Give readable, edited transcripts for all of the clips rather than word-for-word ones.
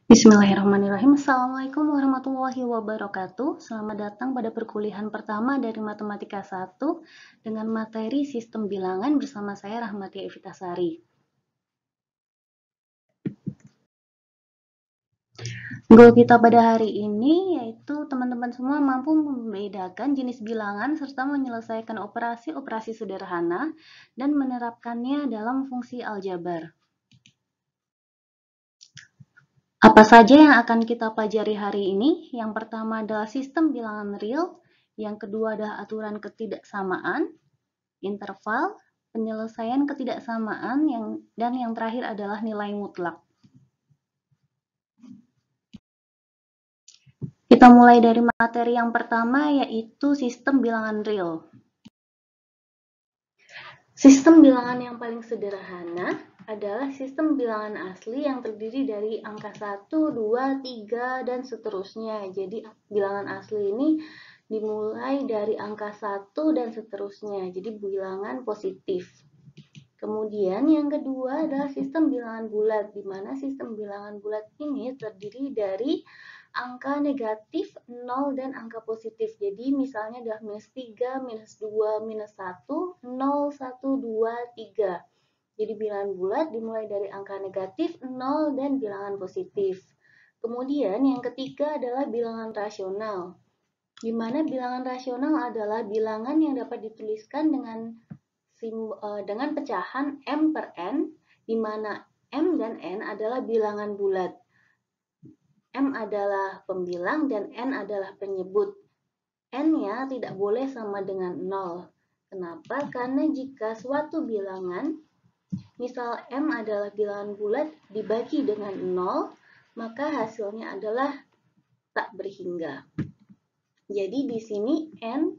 Bismillahirrahmanirrahim. Assalamualaikum warahmatullahi wabarakatuh. Selamat datang pada perkuliahan pertama dari Matematika 1 dengan materi Sistem Bilangan bersama saya Rahmatia Evitasari. Goal kita pada hari ini yaitu teman-teman semua mampu membedakan jenis bilangan serta menyelesaikan operasi-operasi sederhana dan menerapkannya dalam fungsi aljabar. Apa saja yang akan kita pelajari hari ini? Yang pertama adalah sistem bilangan real, yang kedua adalah aturan ketidaksamaan, interval, penyelesaian ketidaksamaan, dan yang terakhir adalah nilai mutlak. Kita mulai dari materi yang pertama, yaitu sistem bilangan real. Sistem bilangan yang paling sederhana adalah sistem bilangan asli yang terdiri dari angka 1, 2, 3, dan seterusnya. Jadi bilangan asli ini dimulai dari angka 1 dan seterusnya. Jadi bilangan positif. Kemudian yang kedua adalah sistem bilangan bulat, di mana sistem bilangan bulat ini terdiri dari angka negatif, 0, dan angka positif. Jadi misalnya adalah minus 3, minus 2, minus 1, 0, 1, 2, 3. Jadi bilangan bulat dimulai dari angka negatif, 0, dan bilangan positif. Kemudian yang ketiga adalah bilangan rasional, di mana bilangan rasional adalah bilangan yang dapat dituliskan dengan pecahan M per N, di mana M dan N adalah bilangan bulat. M adalah pembilang dan N adalah penyebut. N-nya tidak boleh sama dengan 0. Kenapa? Karena jika suatu bilangan, misal M adalah bilangan bulat dibagi dengan 0, maka hasilnya adalah tak berhingga. Jadi di sini N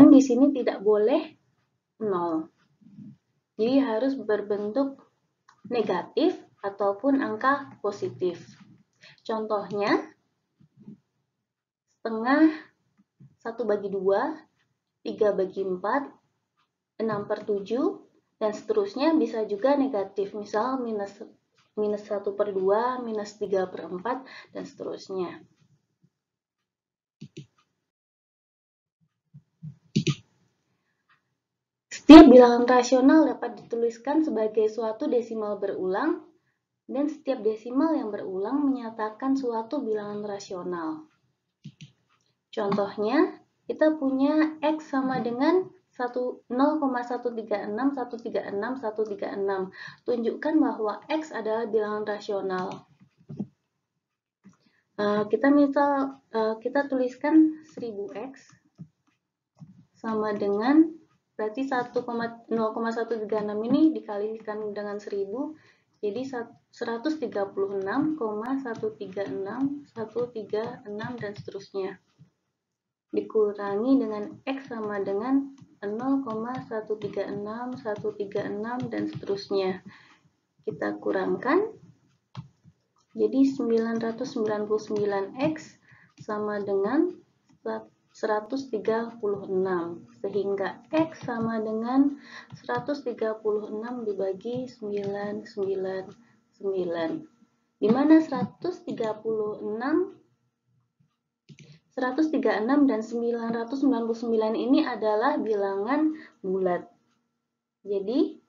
di sini tidak boleh 0. Jadi harus berbentuk negatif ataupun angka positif. Contohnya, setengah, 1 bagi 2, 3 bagi 4, 6 per 7, dan seterusnya bisa juga negatif. Misal minus 1 per 2, minus 3 per 4, dan seterusnya. Setiap bilangan rasional dapat dituliskan sebagai suatu desimal berulang, dan setiap desimal yang berulang menyatakan suatu bilangan rasional. Contohnya, kita punya X sama dengan 0,136, tunjukkan bahwa X adalah bilangan rasional. Kita tuliskan 1000X sama dengan, berarti 0,136 ini dikalikan dengan 1000, jadi 136,136, dan seterusnya. Dikurangi dengan X sama dengan 0,136, dan seterusnya. Kita kurangkan, jadi 999X sama dengan 136, sehingga X sama dengan 136 dibagi 999, di mana 136 dan 999 ini adalah bilangan bulat. Jadi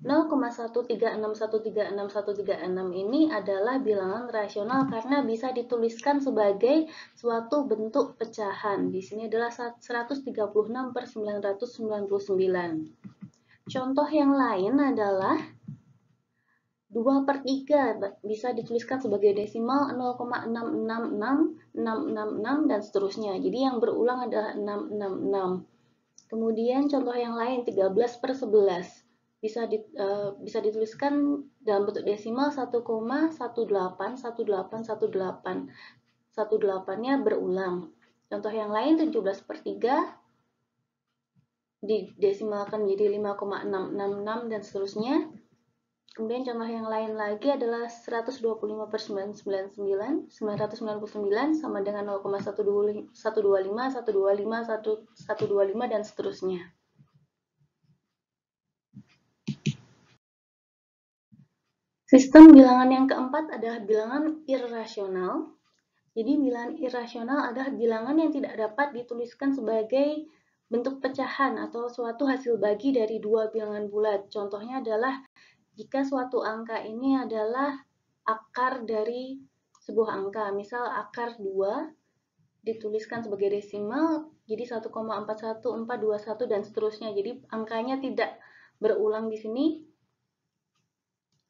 0,136136136 ini adalah bilangan rasional karena bisa dituliskan sebagai suatu bentuk pecahan. Di sini adalah 136 per 999. Contoh yang lain adalah 2 per 3 bisa dituliskan sebagai desimal 0,666666 dan seterusnya. Jadi yang berulang adalah 666. Kemudian contoh yang lain 13 per 11 bisa dituliskan dalam bentuk desimal 1,181818. 18-nya berulang. Contoh yang lain 17 per 3 didesimalkan menjadi 5,666 dan seterusnya. Kemudian contoh yang lain lagi adalah 125 per 999 sama dengan 0,125, 125, dan seterusnya. Sistem bilangan yang keempat adalah bilangan irrasional. Jadi bilangan irrasional adalah bilangan yang tidak dapat dituliskan sebagai bentuk pecahan atau suatu hasil bagi dari dua bilangan bulat. Contohnya adalah jika suatu angka ini adalah akar dari sebuah angka, misal akar 2 dituliskan sebagai desimal, jadi 1,41421 dan seterusnya. Jadi angkanya tidak berulang di sini,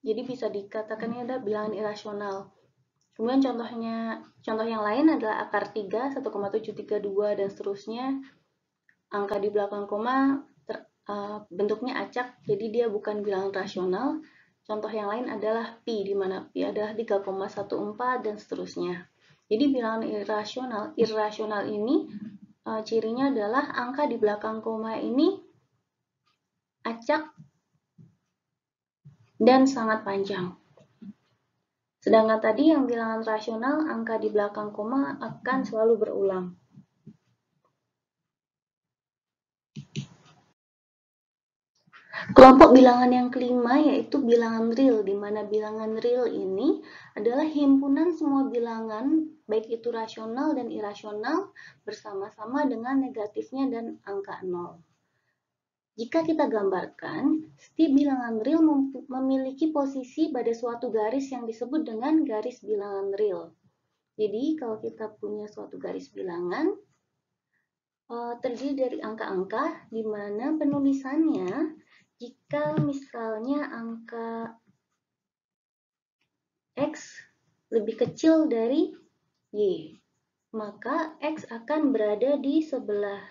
jadi bisa dikatakan ini adalah bilangan irasional. Kemudian contoh yang lain adalah akar 3, 1,732 dan seterusnya. Angka di belakang koma bentuknya acak, jadi dia bukan bilangan rasional. Contoh yang lain adalah pi, di mana pi adalah 3,14 dan seterusnya. Jadi bilangan irrasional ini cirinya adalah angka di belakang koma ini acak dan sangat panjang. Sedangkan tadi yang bilangan rasional, angka di belakang koma akan selalu berulang. Kelompok bilangan yang kelima yaitu bilangan real, di mana bilangan real ini adalah himpunan semua bilangan, baik itu rasional dan irasional, bersama-sama dengan negatifnya dan angka 0. Jika kita gambarkan, setiap bilangan real memiliki posisi pada suatu garis yang disebut dengan garis bilangan real. Jadi, kalau kita punya suatu garis bilangan, terdiri dari angka-angka, di mana penulisannya, jika misalnya angka X lebih kecil dari Y, maka X akan berada di sebelah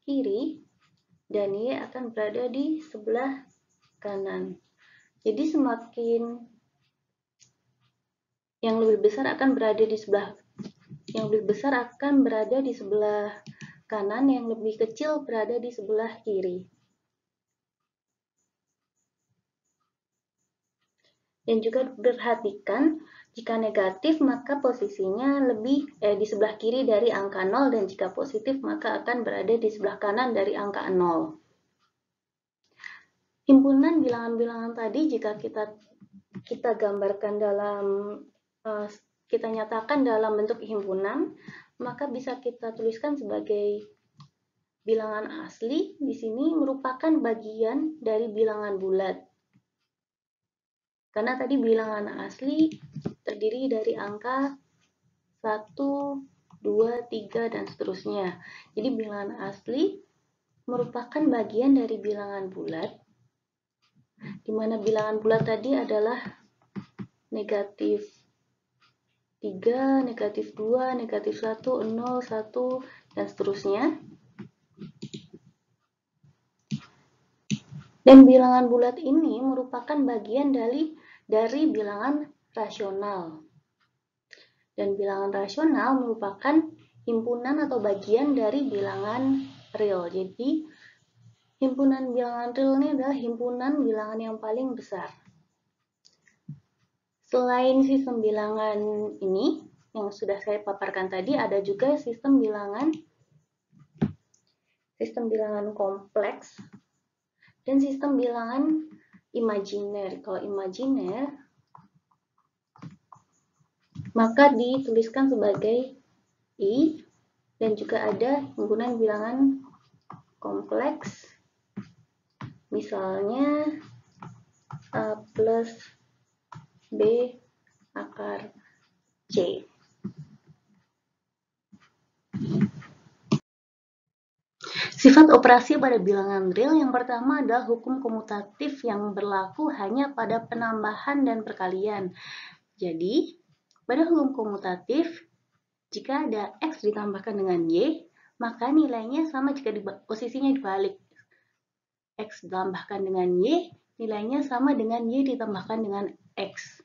kiri dan Y akan berada di sebelah kanan. Jadi semakin yang lebih besar akan berada di sebelah kanan, yang lebih kecil berada di sebelah kiri. Dan juga perhatikan, jika negatif maka posisinya lebih di sebelah kiri dari angka 0, dan jika positif maka akan berada di sebelah kanan dari angka 0. Himpunan bilangan-bilangan tadi jika kita gambarkan kita nyatakan dalam bentuk himpunan, maka bisa kita tuliskan sebagai bilangan asli. Di sini merupakan bagian dari bilangan bulat. Karena tadi bilangan asli terdiri dari angka 1, 2, 3, dan seterusnya. Jadi bilangan asli merupakan bagian dari bilangan bulat, di mana bilangan bulat tadi adalah negatif 3, negatif 2, negatif 1, 0, 1, dan seterusnya. Dan bilangan bulat ini merupakan bagian dari bilangan rasional. Dan bilangan rasional merupakan himpunan atau bagian dari bilangan real. Jadi, himpunan bilangan real ini adalah himpunan bilangan yang paling besar. Selain sistem bilangan ini, yang sudah saya paparkan tadi, ada juga sistem bilangan kompleks dan sistem bilangan imajiner. Kalau imajiner, maka dituliskan sebagai I, dan juga ada himpunan bilangan kompleks, misalnya A plus B akar C. Sifat operasi pada bilangan real yang pertama adalah hukum komutatif yang berlaku hanya pada penambahan dan perkalian. Jadi, pada hukum komutatif, jika ada X ditambahkan dengan Y, maka nilainya sama jika posisinya dibalik. X ditambahkan dengan Y, nilainya sama dengan Y ditambahkan dengan X.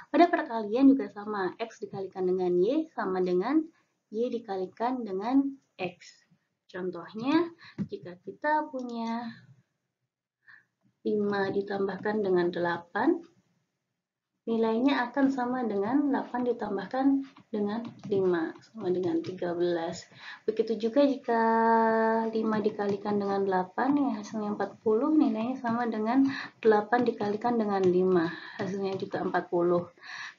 Pada perkalian juga sama, X dikalikan dengan Y sama dengan Y dikalikan dengan X. Contohnya, jika kita punya 5 ditambahkan dengan 8, nilainya akan sama dengan 8 ditambahkan dengan 5, sama dengan 13. Begitu juga jika 5 dikalikan dengan 8, ya hasilnya 40, nilainya sama dengan 8 dikalikan dengan 5, hasilnya juga 40.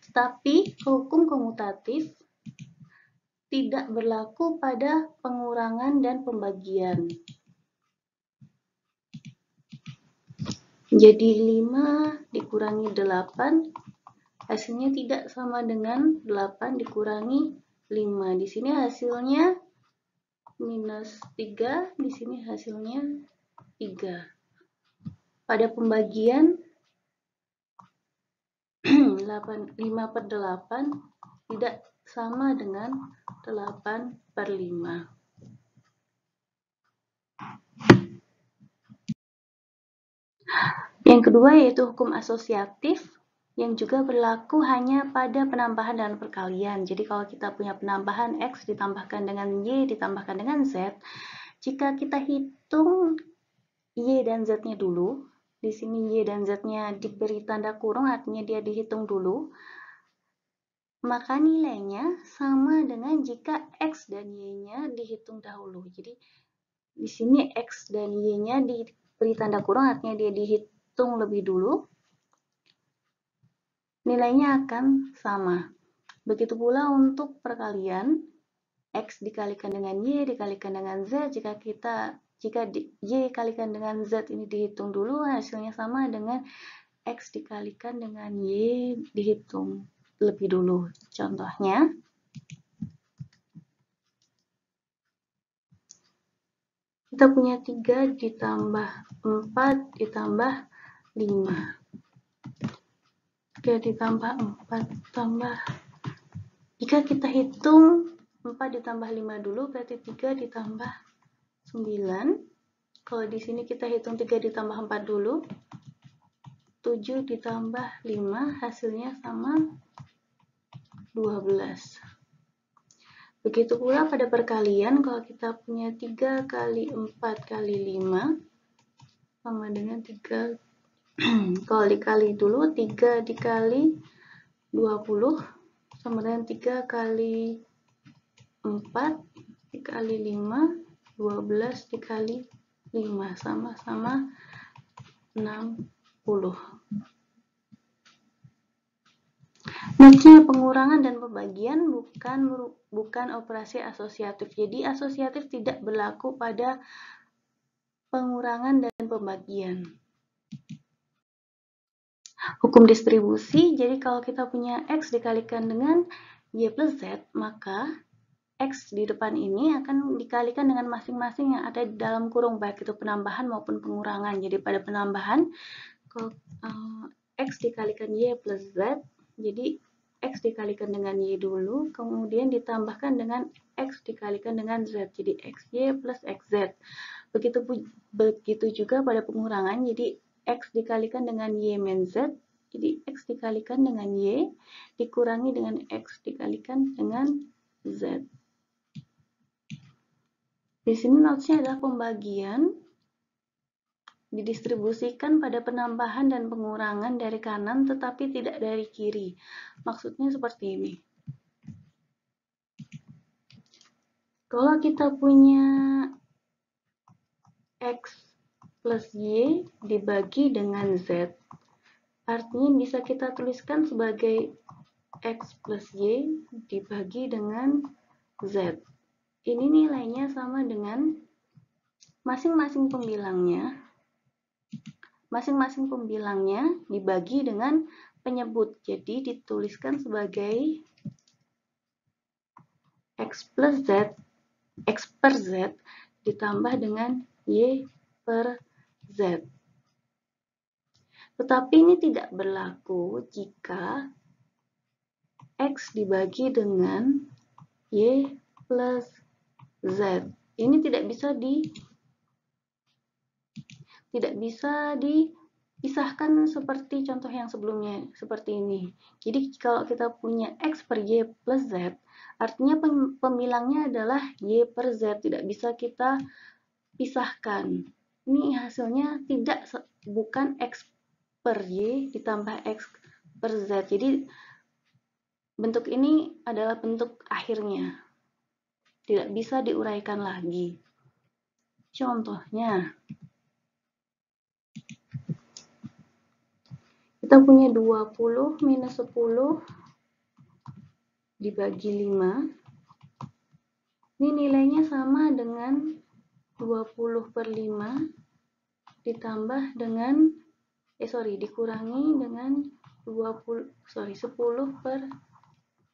Tetapi hukum komutatif tidak berlaku pada pengurangan dan pembagian. Jadi 5 dikurangi 8, hasilnya tidak sama dengan 8 dikurangi 5. Di sini hasilnya minus 3, di sini hasilnya 3. Pada pembagian 5 per 8 tidak sama dengan 8 per 5. Yang kedua yaitu hukum asosiatif, yang juga berlaku hanya pada penambahan dan perkalian. Jadi kalau kita punya penambahan X ditambahkan dengan Y ditambahkan dengan Z, jika kita hitung Y dan Z-nya dulu, di sini Y dan Z-nya diberi tanda kurung, artinya dia dihitung dulu, maka nilainya sama dengan jika X dan Y-nya dihitung dahulu. Jadi di sini X dan Y-nya diberi tanda kurung, artinya dia dihitung lebih dulu, nilainya akan sama. Begitu pula untuk perkalian, X dikalikan dengan Y dikalikan dengan Z, jika Y kalikan dengan Z ini dihitung dulu, hasilnya sama dengan X dikalikan dengan Y dihitung lebih dulu. Contohnya, kita punya 3 ditambah 4 ditambah 5. 3 ditambah 4 tambah. Jika kita hitung 4 ditambah 5 dulu, berarti 3 ditambah 9. Kalau di sini kita hitung 3 ditambah 4 dulu, 7 ditambah 5, hasilnya sama 12. Begitu pula pada perkalian, kalau kita punya 3 kali 4 kali 5, sama dengan 3. Kalau dikali dulu, 3 dikali 20, sama dengan 3 kali 4 dikali 5, 12 dikali 5, sama-sama 60. Notnya pengurangan dan pembagian bukan operasi asosiatif. Jadi asosiatif tidak berlaku pada pengurangan dan pembagian. Hukum distribusi, jadi kalau kita punya X dikalikan dengan Y plus Z, maka X di depan ini akan dikalikan dengan masing-masing yang ada di dalam kurung, baik itu penambahan maupun pengurangan. Jadi pada penambahan, kalau X dikalikan Y plus Z, jadi X dikalikan dengan Y dulu, kemudian ditambahkan dengan X dikalikan dengan Z, jadi XY plus XZ. Begitu juga pada pengurangan, jadi X dikalikan dengan Y min Z, jadi X dikalikan dengan Y, dikurangi dengan X dikalikan dengan Z. Di sini notesnya adalah pembagian, didistribusikan pada penambahan dan pengurangan dari kanan, tetapi tidak dari kiri. Maksudnya seperti ini. Kalau kita punya X plus Y dibagi dengan Z, artinya bisa kita tuliskan sebagai X plus Y dibagi dengan Z. Ini nilainya sama dengan masing-masing pembilangnya dibagi dengan penyebut. Jadi dituliskan sebagai X plus Z, X per Z ditambah dengan Y per Z. Tetapi ini tidak berlaku jika X dibagi dengan Y plus Z. Ini tidak bisa dipisahkan seperti contoh yang sebelumnya, seperti ini. Jadi kalau kita punya X per Y plus Z, artinya pembilangnya adalah Y per Z, tidak bisa kita pisahkan. Ini hasilnya bukan X per Y ditambah X per Z. Jadi bentuk ini adalah bentuk akhirnya, tidak bisa diuraikan lagi. Contohnya, kita punya 20 minus 10 dibagi 5. Ini nilainya sama dengan 20 per 5 ditambah dengan dikurangi dengan 10 per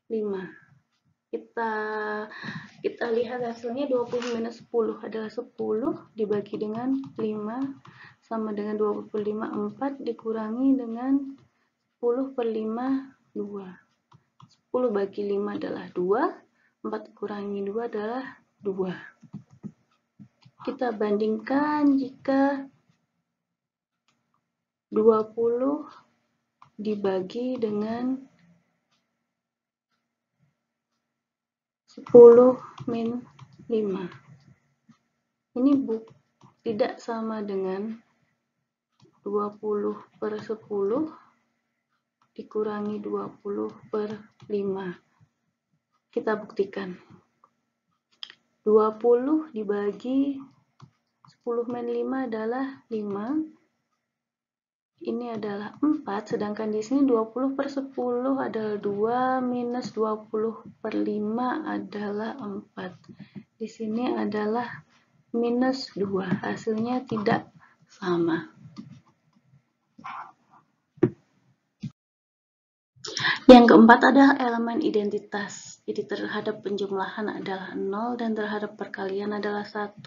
5. Kita lihat hasilnya 20 minus 10 adalah 10 dibagi dengan 5 sama dengan 20 per 5 4 dikurangi dengan 10 per 5 2. 10 bagi 5 adalah 2, 4 kurangi 2 adalah 2. Kita bandingkan jika 20 dibagi dengan 10 min 5. Ini tidak sama dengan 20 per 10 dikurangi 20 per 5. Kita buktikan. 20 dibagi 10 min 5 adalah 5. Ini adalah 4, sedangkan di sini 20 per 10 adalah 2, minus 20 per 5 adalah 4. Di sini adalah minus 2, hasilnya tidak sama. Yang keempat adalah elemen identitas. Jadi terhadap penjumlahan adalah 0 dan terhadap perkalian adalah 1.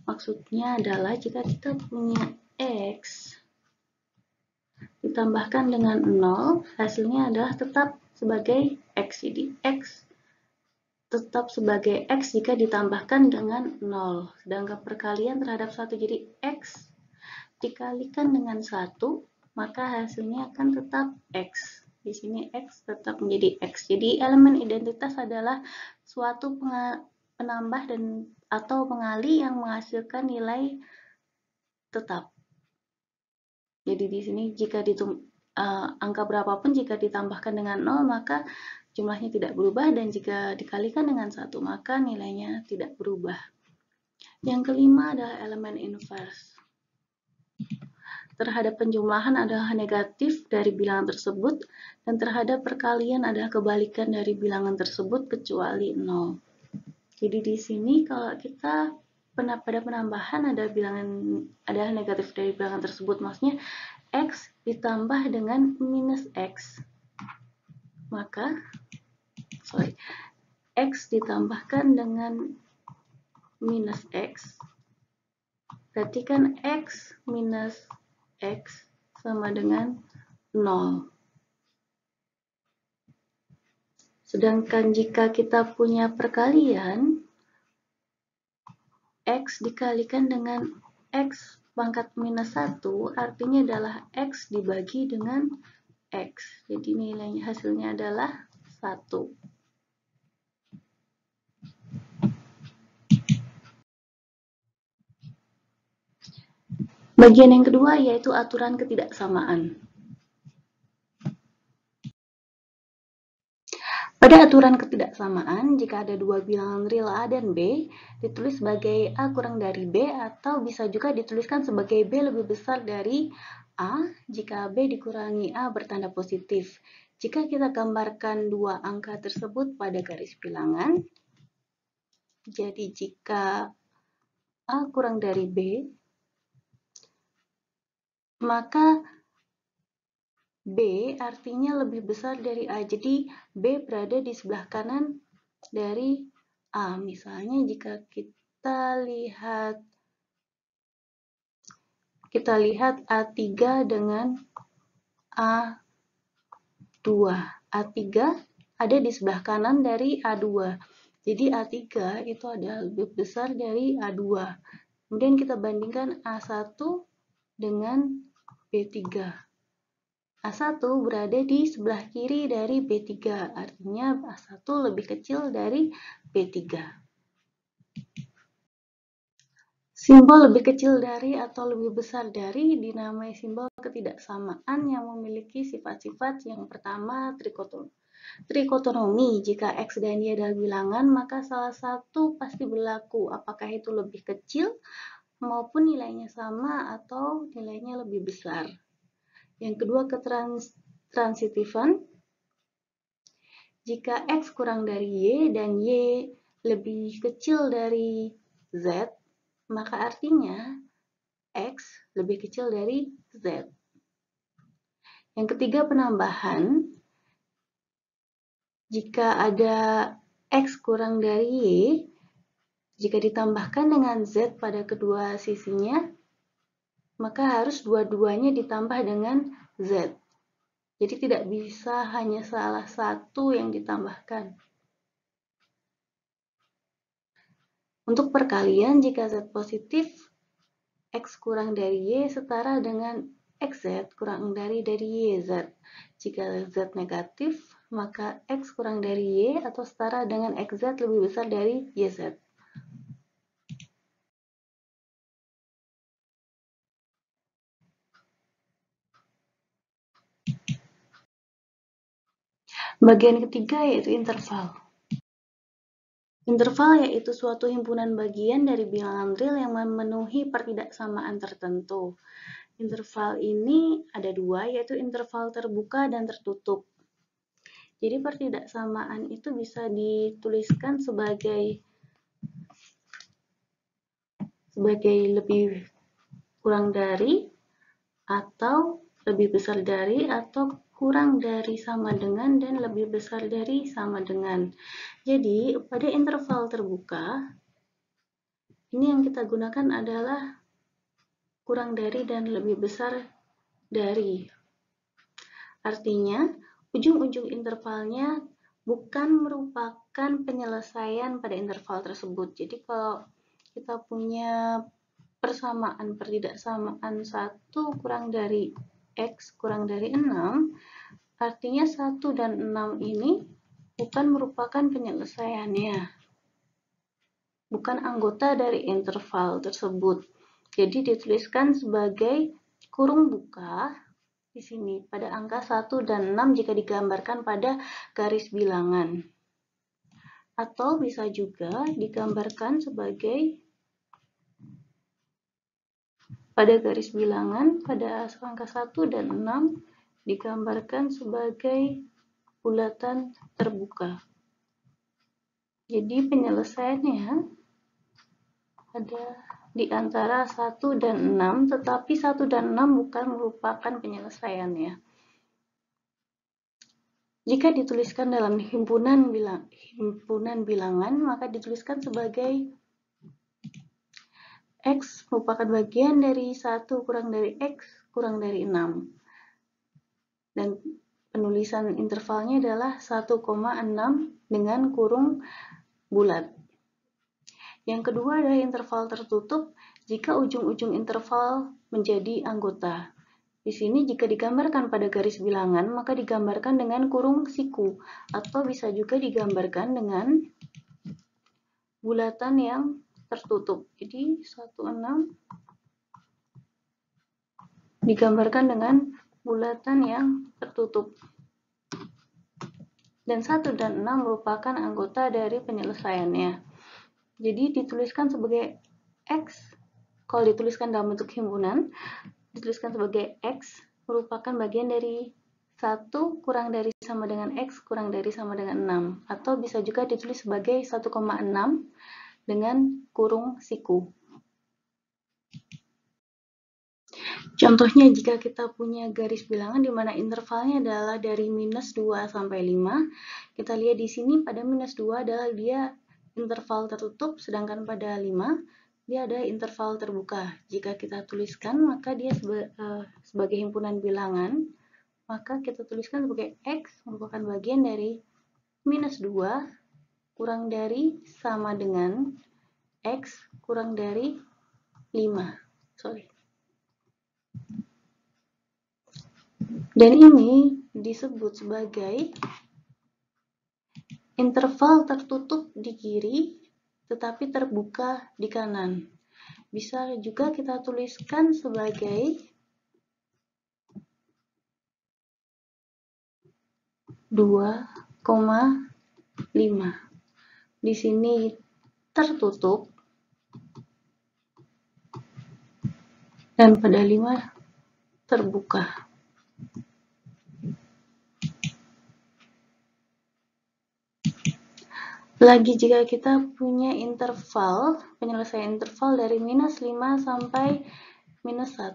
Maksudnya adalah jika kita punya X ditambahkan dengan 0, hasilnya adalah tetap sebagai X. Jadi X tetap sebagai X jika ditambahkan dengan 0. Sedangkan perkalian terhadap 1, jadi X dikalikan dengan 1, maka hasilnya akan tetap X. Di sini X tetap menjadi X. Jadi elemen identitas adalah suatu penambah atau pengali yang menghasilkan nilai tetap. Jadi di sini jika angka berapapun jika ditambahkan dengan 0 maka jumlahnya tidak berubah, dan jika dikalikan dengan 1 maka nilainya tidak berubah. Yang kelima adalah elemen inverse. Terhadap penjumlahan adalah negatif dari bilangan tersebut, dan terhadap perkalian adalah kebalikan dari bilangan tersebut kecuali 0. Jadi di sini kalau kita pada penambahan ada negatif dari bilangan tersebut, maksudnya X ditambah dengan minus X, maka X ditambahkan dengan minus X, berarti kan X minus X sama dengan 0. Sedangkan jika kita punya perkalian, X dikalikan dengan X pangkat minus 1, artinya adalah X dibagi dengan X. Jadi nilainya hasilnya adalah 1. Bagian yang kedua yaitu aturan ketidaksamaan. Pada aturan ketidaksamaan, jika ada dua bilangan real A dan B, ditulis sebagai A kurang dari B, atau bisa juga dituliskan sebagai B lebih besar dari A jika B dikurangi A bertanda positif. Jika kita gambarkan dua angka tersebut pada garis bilangan, jadi jika A kurang dari B, maka B artinya lebih besar dari A. Jadi B berada di sebelah kanan dari A. Misalnya jika kita lihat A3 dengan A2. A3 ada di sebelah kanan dari A2. Jadi A3 itu adalah lebih besar dari A2. Kemudian kita bandingkan A1 dengan B3. A1 berada di sebelah kiri dari B3, artinya A1 lebih kecil dari B3. Simbol lebih kecil dari atau lebih besar dari dinamai simbol ketidaksamaan yang memiliki sifat-sifat. Yang pertama, trikotonomi. Jika X dan Y adalah bilangan, maka salah satu pasti berlaku. Apakah itu lebih kecil maupun nilainya sama atau nilainya lebih besar. Yang kedua, ketransitifan. Jika X kurang dari Y dan Y lebih kecil dari Z, maka artinya X lebih kecil dari Z. Yang ketiga, penambahan. Jika ada X kurang dari Y, jika ditambahkan dengan Z pada kedua sisinya, maka harus dua-duanya ditambah dengan Z. Jadi tidak bisa hanya salah satu yang ditambahkan. Untuk perkalian, jika Z positif, X kurang dari Y setara dengan XZ kurang dari YZ. Jika Z negatif, maka X kurang dari Y atau setara dengan XZ lebih besar dari YZ. Bagian ketiga yaitu interval. Interval yaitu suatu himpunan bagian dari bilangan real yang memenuhi pertidaksamaan tertentu. Interval ini ada dua, yaitu interval terbuka dan tertutup. Jadi pertidaksamaan itu bisa dituliskan sebagai lebih kurang dari, atau lebih besar dari, atau kurang dari sama dengan, dan lebih besar dari sama dengan. Jadi pada interval terbuka, ini yang kita gunakan adalah kurang dari dan lebih besar dari. Artinya, ujung-ujung intervalnya bukan merupakan penyelesaian pada interval tersebut. Jadi kalau kita punya persamaan pertidaksamaan 1 kurang dari X kurang dari 6, artinya 1 dan 6 ini bukan merupakan penyelesaiannya, bukan anggota dari interval tersebut. Jadi dituliskan sebagai kurung buka di sini pada angka 1 dan 6 jika digambarkan pada garis bilangan. Atau bisa juga digambarkan sebagai pada garis bilangan pada angka 1 dan 6 digambarkan sebagai bulatan terbuka. Jadi penyelesaiannya ada di antara 1 dan 6, tetapi 1 dan 6 bukan merupakan penyelesaiannya. Jika dituliskan dalam himpunan bilangan, maka dituliskan sebagai X merupakan bagian dari 1 kurang dari X kurang dari 6. Dan penulisan intervalnya adalah 1,6 dengan kurung bulat. Yang kedua adalah interval tertutup jika ujung-ujung interval menjadi anggota. Di sini jika digambarkan pada garis bilangan, maka digambarkan dengan kurung siku, atau bisa juga digambarkan dengan bulatan yang tertutup. Jadi 16 digambarkan dengan bulatan yang tertutup. Dan 1 dan 6 merupakan anggota dari penyelesaiannya. Jadi dituliskan sebagai X, kalau dituliskan dalam bentuk himpunan, dituliskan sebagai X merupakan bagian dari 1 kurang dari sama dengan X kurang dari sama dengan 6. Atau bisa juga ditulis sebagai 1,6 dengan kurung siku. Contohnya jika kita punya garis bilangan di mana intervalnya adalah dari minus 2 sampai 5, kita lihat di sini pada minus 2 adalah dia interval tertutup, sedangkan pada 5 dia ada interval terbuka. Jika kita tuliskan, maka dia sebagai himpunan bilangan, maka kita tuliskan sebagai X merupakan bagian dari minus 2 kurang dari sama dengan X kurang dari 5. Dan ini disebut sebagai interval tertutup di kiri tetapi terbuka di kanan. Bisa juga kita tuliskan sebagai 2,5. Di sini tertutup dan pada 5 terbuka. Lagi jika kita punya interval, penyelesaian interval dari minus 5 sampai minus 1,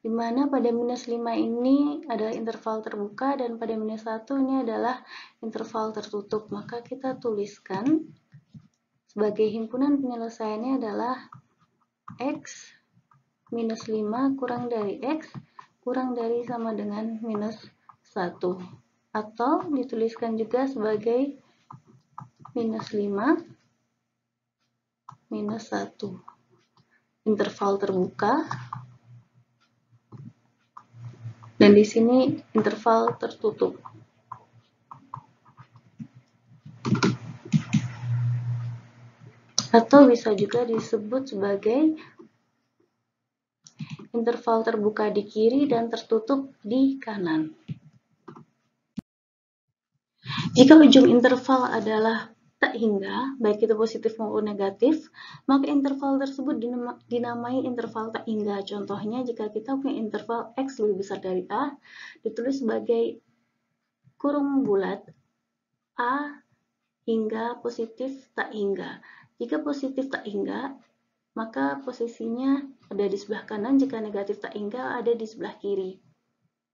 di mana pada minus 5 ini adalah interval terbuka dan pada minus 1 ini adalah interval tertutup. Maka kita tuliskan sebagai himpunan penyelesaiannya adalah X minus 5 kurang dari X kurang dari sama dengan minus 1. Atau dituliskan juga sebagai minus 5 minus 1. Interval terbuka. Dan di sini interval tertutup. Atau bisa juga disebut sebagai interval terbuka di kiri dan tertutup di kanan. Jika ujung interval adalah tak hingga, baik itu positif maupun negatif, maka interval tersebut dinamai interval tak hingga. Contohnya, jika kita punya interval X lebih besar dari A, ditulis sebagai kurung bulat A hingga positif tak hingga. Jika positif tak hingga, maka posisinya ada di sebelah kanan, jika negatif tak hingga ada di sebelah kiri.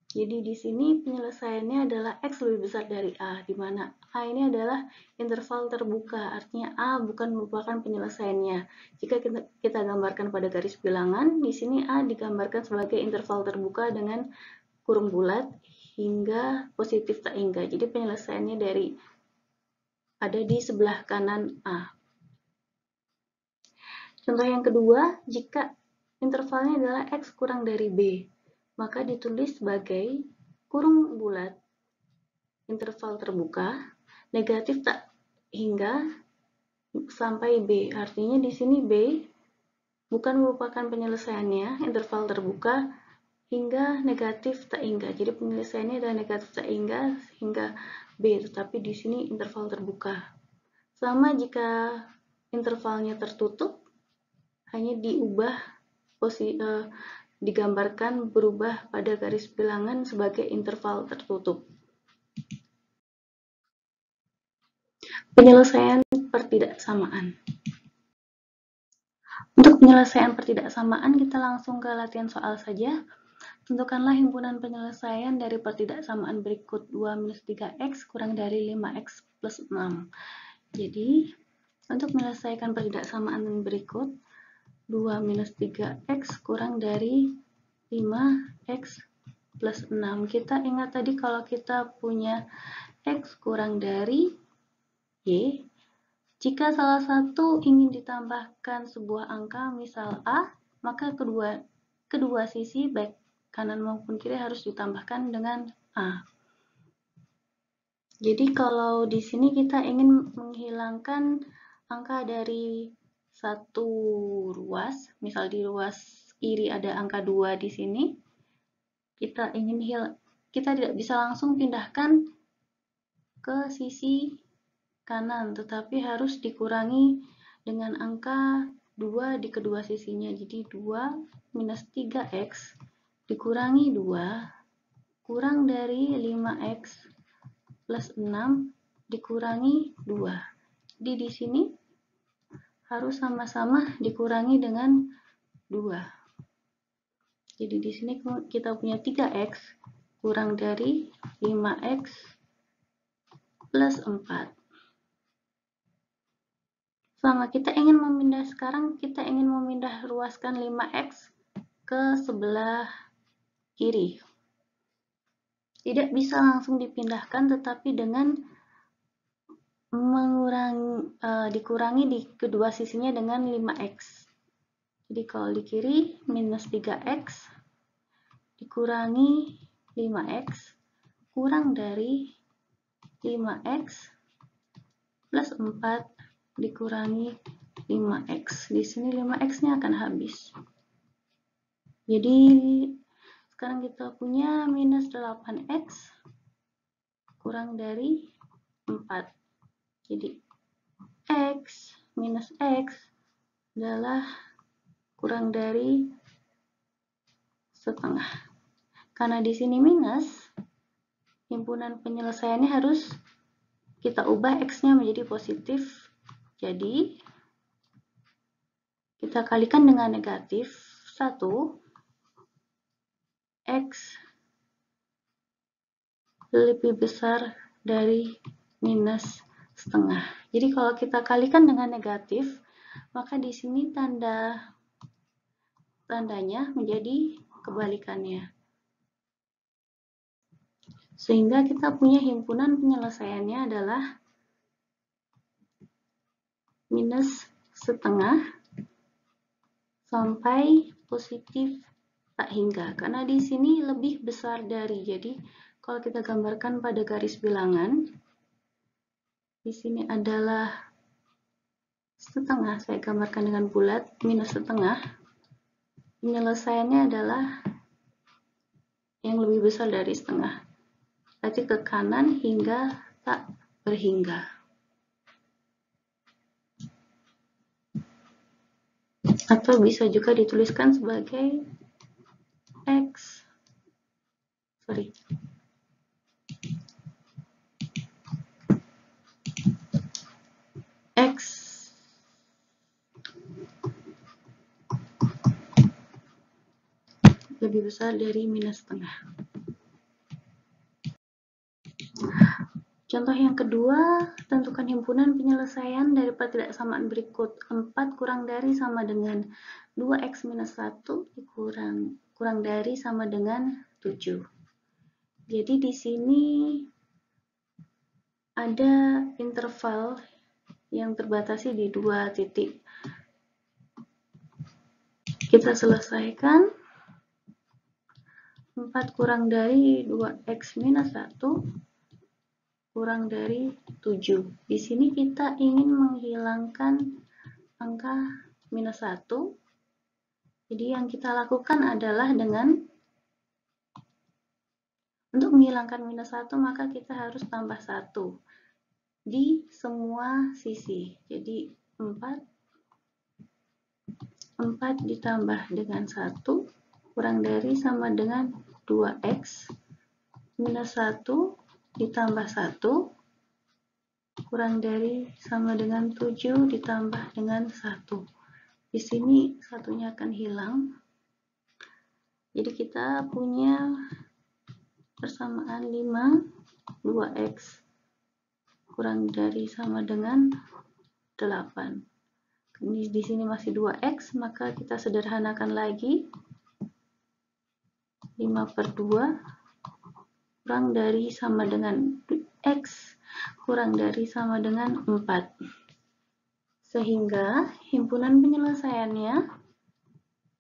Jadi di sini penyelesaiannya adalah X lebih besar dari A, di mana A ini adalah interval terbuka, artinya A bukan merupakan penyelesaiannya. Jika kita gambarkan pada garis bilangan, di sini A digambarkan sebagai interval terbuka dengan kurung bulat hingga positif tak hingga. Jadi penyelesaiannya ada di sebelah kanan A. Contoh yang kedua, jika intervalnya adalah X kurang dari B, maka ditulis sebagai kurung bulat interval terbuka negatif tak hingga sampai B. Artinya di sini B bukan merupakan penyelesaiannya, interval terbuka hingga negatif tak hingga. Jadi penyelesaiannya adalah negatif tak hingga B, tetapi di sini interval terbuka. Sama jika intervalnya tertutup, hanya digambarkan berubah pada garis bilangan sebagai interval tertutup. Penyelesaian pertidaksamaan. Untuk penyelesaian pertidaksamaan, kita langsung ke latihan soal saja. Tentukanlah himpunan penyelesaian dari pertidaksamaan berikut 2-3x kurang dari 5x plus 6. Jadi, untuk menyelesaikan pertidaksamaan berikut, 2-3x kurang dari 5x plus 6. Kita ingat tadi kalau kita punya x kurang dari y, jika salah satu ingin ditambahkan sebuah angka, misal A, maka kedua sisi baik kanan maupun kiri harus ditambahkan dengan A. Jadi kalau di sini kita ingin menghilangkan angka dari satu ruas, misal di ruas kiri ada angka 2 di sini, kita tidak bisa langsung pindahkan ke sisi kanan, tetapi harus dikurangi dengan angka 2 di kedua sisinya. Jadi 2 minus 3x dikurangi 2 kurang dari 5x plus 6 dikurangi 2. Jadi di sini harus sama-sama dikurangi dengan 2. Jadi di sini kita punya 3x kurang dari 5x plus 4. Sama kita ingin memindah ruaskan 5x ke sebelah kiri. Tidak bisa langsung dipindahkan, tetapi dengan dikurangi di kedua sisinya dengan 5x. Jadi kalau di kiri minus 3x dikurangi 5x kurang dari 5x plus 4 dikurangi 5x. Di sini 5x-nya akan habis. Jadi sekarang kita punya minus 8x kurang dari 4. Jadi x minus x adalah kurang dari setengah. Karena di sini minus, himpunan penyelesaiannya harus kita ubah x-nya menjadi positif. Jadi kita kalikan dengan negatif 1, x lebih besar dari minus setengah. Jadi kalau kita kalikan dengan negatif, maka di sini tandanya menjadi kebalikannya. Sehingga kita punya himpunan penyelesaiannya adalah minus setengah sampai positif tak hingga. Karena di sini lebih besar dari. Jadi kalau kita gambarkan pada garis bilangan, di sini adalah setengah, saya gambarkan dengan bulat, minus setengah. Penyelesaiannya adalah yang lebih besar dari setengah. Berarti ke kanan hingga tak berhingga. Atau bisa juga dituliskan sebagai x lebih besar dari minus setengah. Contoh yang kedua, tentukan himpunan penyelesaian dari pertidaksamaan berikut. 4 kurang dari sama dengan 2x minus 1 kurang dari sama dengan 7. Jadi di sini ada interval yang terbatasi di 2 titik. Kita selesaikan. 4 kurang dari 2x minus 1 kurang dari 7. Di sini kita ingin menghilangkan angka minus 1. Jadi yang kita lakukan adalah untuk menghilangkan minus 1 maka kita harus tambah 1 di semua sisi. Jadi 4 ditambah dengan 1 kurang dari sama dengan 2x minus 1 ditambah 1 kurang dari sama dengan 7 ditambah dengan 1. Di sini satunya akan hilang. Jadi kita punya persamaan 5, 2x kurang dari sama dengan 8. Di sini masih 2x, maka kita sederhanakan lagi. 5/2 kurang dari sama dengan x kurang dari sama dengan 4. Sehingga himpunan penyelesaiannya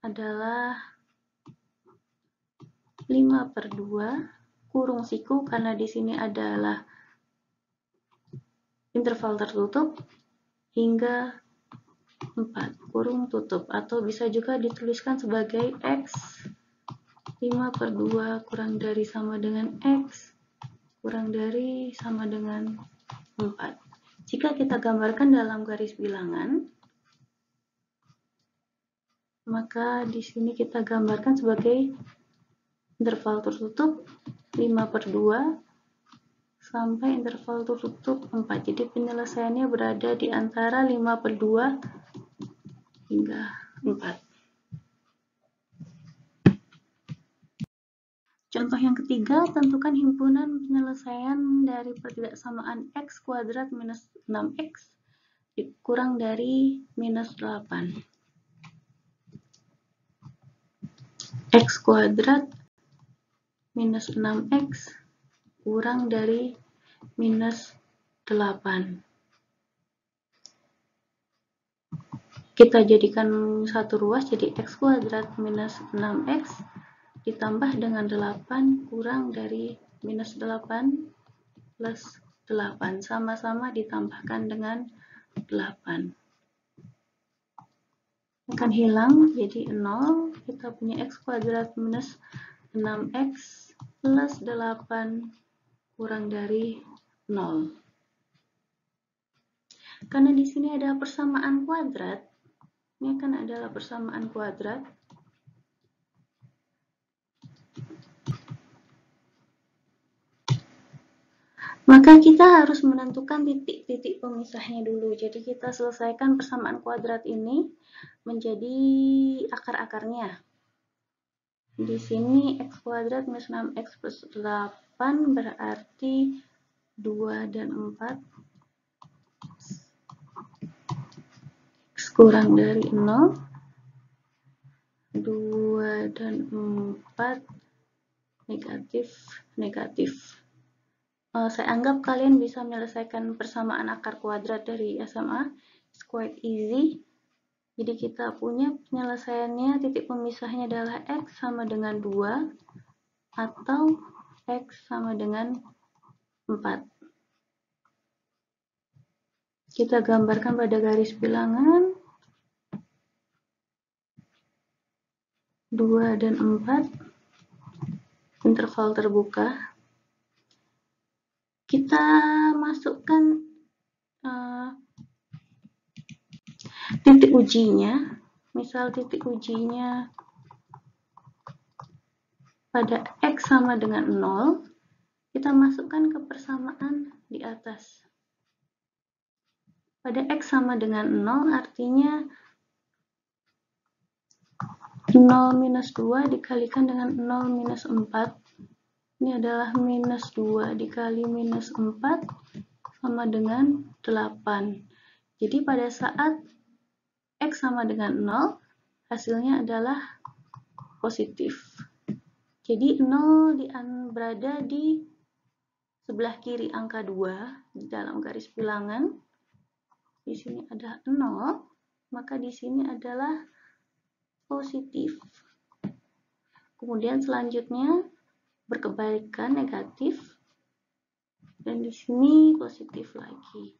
adalah 5/2 kurung siku, karena di sini adalah interval tertutup, hingga 4 kurung tutup, atau bisa juga dituliskan sebagai x 5/2 kurang dari sama dengan x kurang dari sama dengan 4. Jika kita gambarkan dalam garis bilangan, maka di sini kita gambarkan sebagai interval tertutup 5/2 sampai interval tertutup 4. Jadi penyelesaiannya berada di antara 5/2 hingga 4. Contoh yang ketiga, tentukan himpunan penyelesaian dari pertidaksamaan x kuadrat minus 6x kurang dari minus 8. X kuadrat minus 6x kurang dari minus 8. Kita jadikan satu ruas, jadi x kuadrat minus 6x ditambah dengan 8 kurang dari minus 8 plus 8. Sama-sama ditambahkan dengan 8. akan hilang jadi 0. Kita punya x kuadrat minus 6x plus 8 kurang dari 0. Karena di sini ada persamaan kuadrat, ini kan adalah persamaan kuadrat, maka kita harus menentukan titik-titik pemisahnya dulu. Jadi kita selesaikan persamaan kuadrat ini menjadi akar-akarnya. Di sini x kuadrat minus 6x plus 8 berarti 2 dan 4. X kurang dari 0. 2 dan 4 negatif. Saya anggap kalian bisa menyelesaikan persamaan akar kuadrat dari SMA. It's quite easy. Jadi kita punya penyelesaiannya, titik pemisahnya adalah x sama dengan 2 atau x sama dengan 4. Kita gambarkan pada garis bilangan 2 dan 4, interval terbuka. Kita masukkan titik ujinya. Misal titik ujinya pada x sama dengan 0, kita masukkan ke persamaan di atas. Pada x sama dengan 0 artinya 0 minus 2 dikalikan dengan 0 minus 4. Ini adalah minus 2 dikali minus 4 sama dengan 8. Jadi pada saat x sama dengan 0, hasilnya adalah positif. Jadi 0 berada di sebelah kiri angka 2 di dalam garis bilangan. Di sini ada 0, maka di sini adalah positif. Kemudian selanjutnya berkebalikan negatif, dan di sini positif lagi.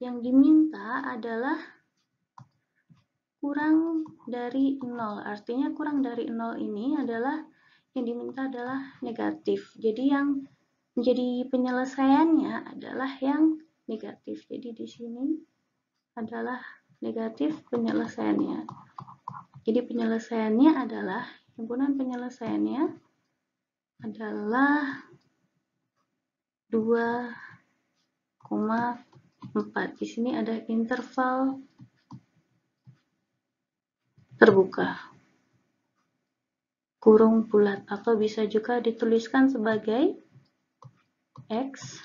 Yang diminta adalah kurang dari 0. Artinya kurang dari 0 ini adalah yang diminta adalah negatif. Jadi yang menjadi penyelesaiannya adalah yang negatif. Jadi di sini adalah negatif penyelesaiannya. Jadi penyelesaiannya adalah, himpunan penyelesaiannya adalah 2,4. Di sini ada interval terbuka, kurung bulat, atau bisa juga dituliskan sebagai x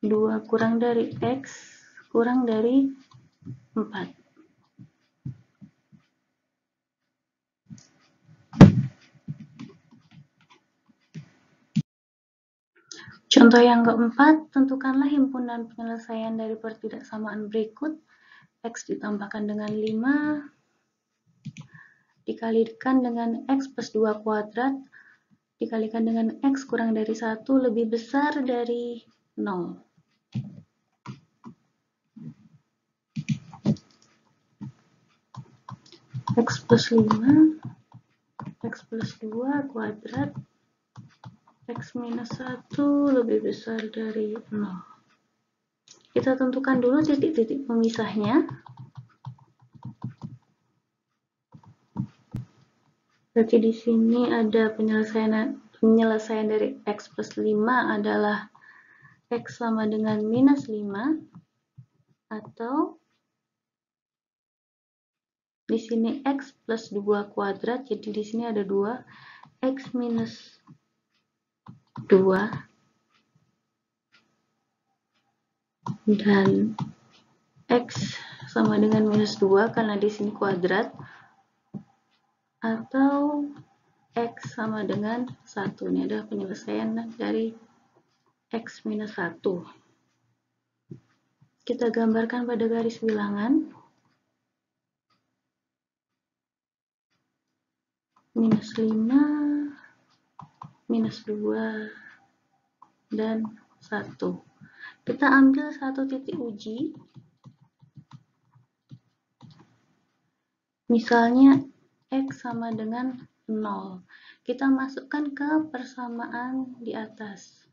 2 kurang dari x kurang dari 4. Contoh yang keempat, tentukanlah himpunan penyelesaian dari pertidaksamaan berikut. X ditambahkan dengan 5 dikalikan dengan x plus 2 kuadrat dikalikan dengan x kurang dari 1 lebih besar dari 0. X plus 5, x plus 2 kuadrat, x minus 1 lebih besar dari 0. Kita tentukan dulu titik-titik pemisahnya. Berarti di sini ada penyelesaian dari x plus 5 adalah x sama dengan minus 5, atau di sini x plus 2 kuadrat, jadi di sini ada 2, x minus 2, dan x sama dengan minus 2 karena di sini kuadrat, atau x sama dengan 1. Ini adalah penyelesaian dari x minus 1. Kita gambarkan pada garis bilangan. Minus 5, minus 2, dan 1. Kita ambil satu titik uji. Misalnya X sama dengan 0. Kita masukkan ke persamaan di atas.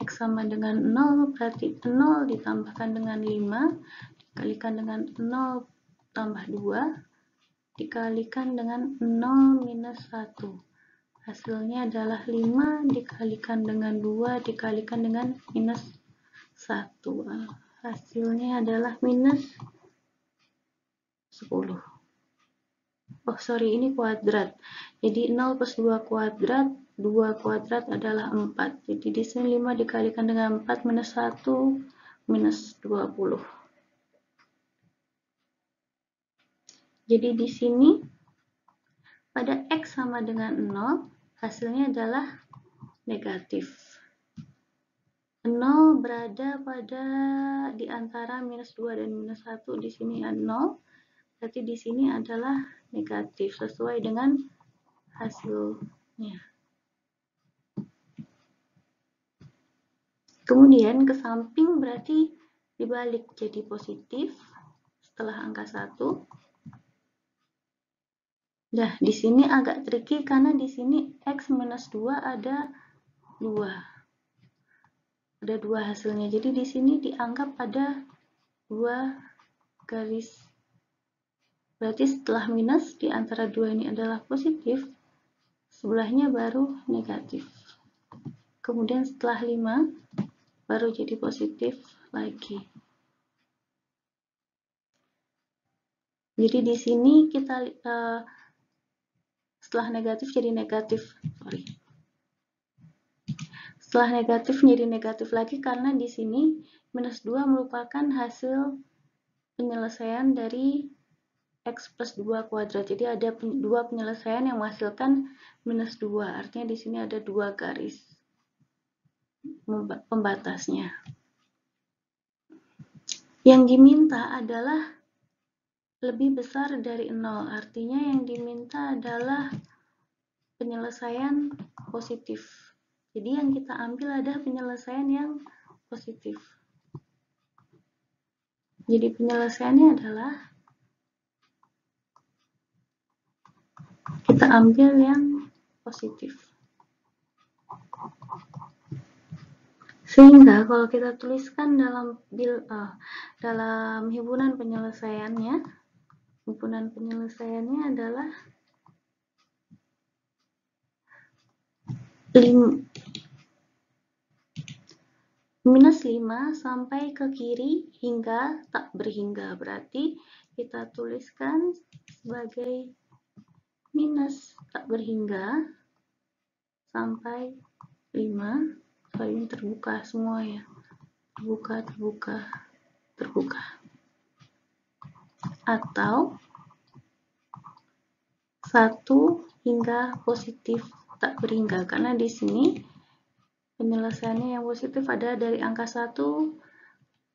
X sama dengan 0 berarti 0 ditambahkan dengan 5 dikalikan dengan 0 tambah 2 dikalikan dengan 0 minus 1. Hasilnya adalah 5 dikalikan dengan 2 dikalikan dengan minus 1. Hasilnya adalah minus 10. Oh sorry, ini kuadrat. Jadi 0 plus 2 kuadrat, 2 kuadrat adalah 4. Jadi di sini 5 dikalikan dengan 4 minus 1, minus 20. Jadi di sini pada X sama dengan 0, hasilnya adalah negatif. 0 berada pada di antara minus 2 dan minus 1, di sini ada 0. Berarti di sini adalah negatif sesuai dengan hasilnya. Kemudian ke samping berarti dibalik jadi positif setelah angka 1. Nah, di sini agak tricky karena di sini X minus 2 ada 2. Ada 2 hasilnya. Jadi di sini dianggap ada 2 garis. Berarti setelah minus di antara 2 ini adalah positif, sebelahnya baru negatif. Kemudian setelah 5 baru jadi positif lagi. Jadi di sini kita setelah negatif jadi negatif. Setelah negatif menjadi negatif lagi karena di sini minus 2 merupakan hasil penyelesaian dari X plus 2 kuadrat. Jadi ada 2 penyelesaian yang menghasilkan minus 2. Artinya di sini ada 2 garis pembatasnya. Yang diminta adalah lebih besar dari 0. Artinya yang diminta adalah penyelesaian positif. Jadi yang kita ambil ada penyelesaian yang positif. Jadi penyelesaiannya adalah kita ambil yang positif. Sehingga kalau kita tuliskan dalam himpunan penyelesaiannya adalah minus 5 sampai ke kiri hingga tak berhingga. Berarti kita tuliskan sebagai minus tak berhingga sampai 5. Sorry, ini terbuka semua ya. Terbuka. Atau 1 hingga positif tak berhingga. Karena di sini penyelesaiannya yang positif ada dari angka 1,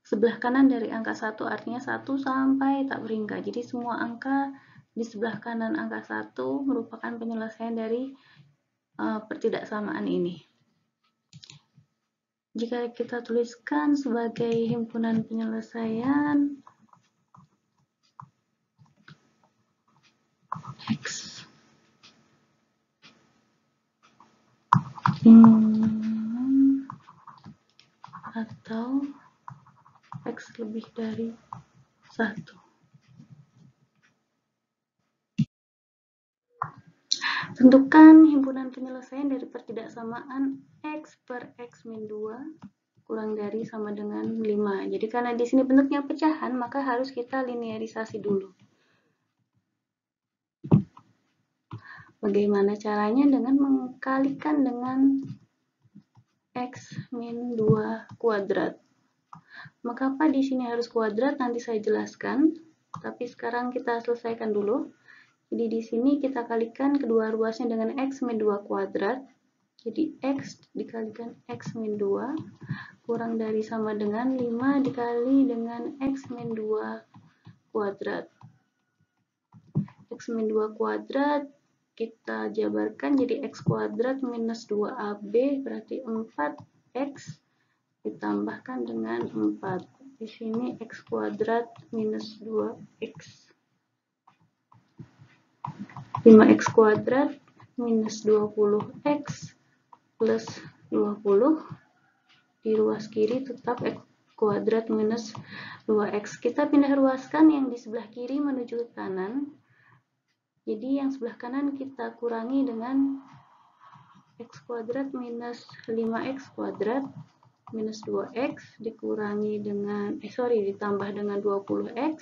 sebelah kanan dari angka 1 artinya 1 sampai tak berhingga. Jadi semua angka di sebelah kanan angka 1 merupakan penyelesaian dari pertidaksamaan ini. Jika kita tuliskan sebagai himpunan penyelesaian X atau X lebih dari 1. Tentukan himpunan penyelesaian dari pertidaksamaan X per X min 2 kurang dari sama dengan 5. Jadi karena di sini bentuknya pecahan, maka harus kita linearisasi dulu. Bagaimana caranya? Dengan mengkalikan dengan X min 2 kuadrat. Maka apa di sini harus kuadrat? Nanti saya jelaskan. Tapi sekarang kita selesaikan dulu. Jadi di sini kita kalikan kedua ruasnya dengan X min 2 kuadrat. Jadi X dikalikan X min 2 kurang dari sama dengan 5 dikali dengan X min 2 kuadrat. X min 2 kuadrat kita jabarkan jadi X kuadrat minus 2AB berarti 4X ditambahkan dengan 4. Di sini X kuadrat minus 2X. 5x kuadrat minus 20x plus 20. Di ruas kiri tetap x kuadrat minus 2x. Kita pindah ruaskan yang di sebelah kiri menuju ke kanan. Jadi yang sebelah kanan kita kurangi dengan x kuadrat minus 5x kuadrat minus 2x dikurangi dengan ditambah dengan 20x,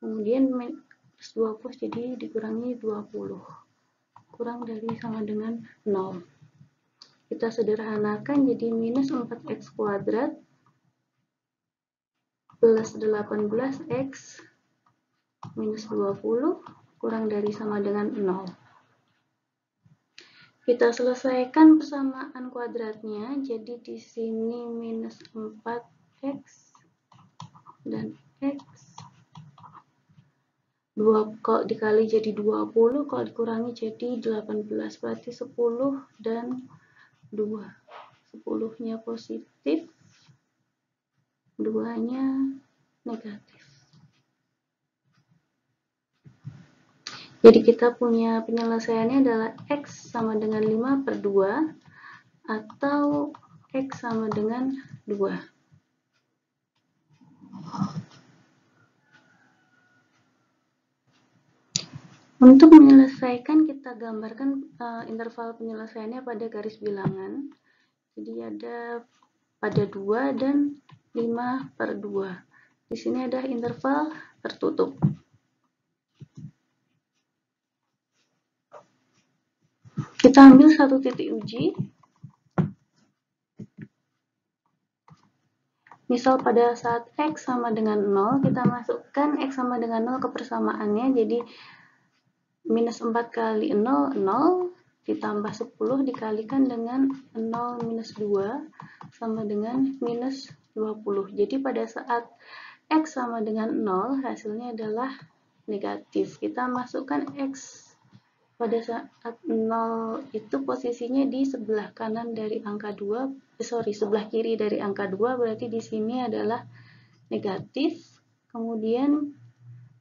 kemudian minus 20 jadi dikurangi 20, kurang dari sama dengan 0. Kita sederhanakan jadi minus 4x kuadrat plus 18x minus 20 kurang dari sama dengan 0. Kita selesaikan persamaan kuadratnya, jadi di sini minus 4x dan x. 2 kalau dikali jadi 20, kalau dikurangi jadi 18, berarti 10 dan 2. 10-nya positif, 2-nya negatif. Jadi kita punya penyelesaiannya adalah x sama dengan 5/2 atau x sama dengan 2. Untuk menyelesaikan kita gambarkan interval penyelesaiannya pada garis bilangan. Jadi ada pada 2 dan 5/2. Di sini ada interval tertutup. Kita ambil satu titik uji. Misal pada saat x sama dengan 0, kita masukkan x sama dengan 0 ke persamaannya. Jadi minus 4 kali 0, 0, ditambah 10 dikalikan dengan 0 minus 2 sama dengan minus 20. Jadi pada saat x sama dengan 0, hasilnya adalah negatif. Kita masukkan x pada saat 0 itu posisinya di sebelah kanan dari angka 2, sebelah kiri dari angka 2, berarti di sini adalah negatif. Kemudian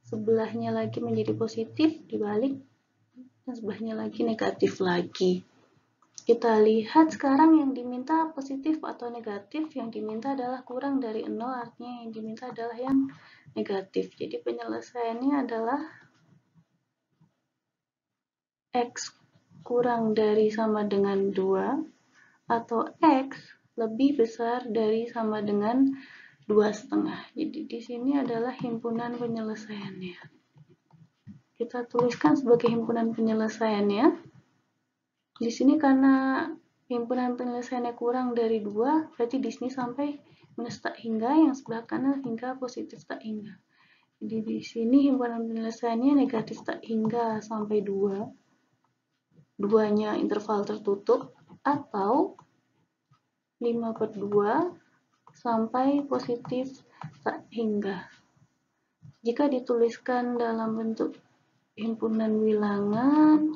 sebelahnya lagi menjadi positif, dibalik, dan sebelahnya lagi negatif lagi. Kita lihat sekarang yang diminta positif atau negatif. Yang diminta adalah kurang dari 0, artinya yang diminta adalah yang negatif. Jadi penyelesaiannya adalah x kurang dari sama dengan 2 atau x lebih besar dari sama dengan 2,5. Jadi di sini adalah himpunan penyelesaiannya. Kita tuliskan sebagai himpunan penyelesaiannya. Di sini karena himpunan penyelesaiannya kurang dari 2, berarti di sini sampai minus tak hingga, yang sebelah kanan hingga positif tak hingga. Jadi di sini himpunan penyelesaiannya negatif tak hingga sampai 2. 2-nya interval tertutup, atau 5/2 sampai positif tak hingga. Jika dituliskan dalam bentuk himpunan bilangan,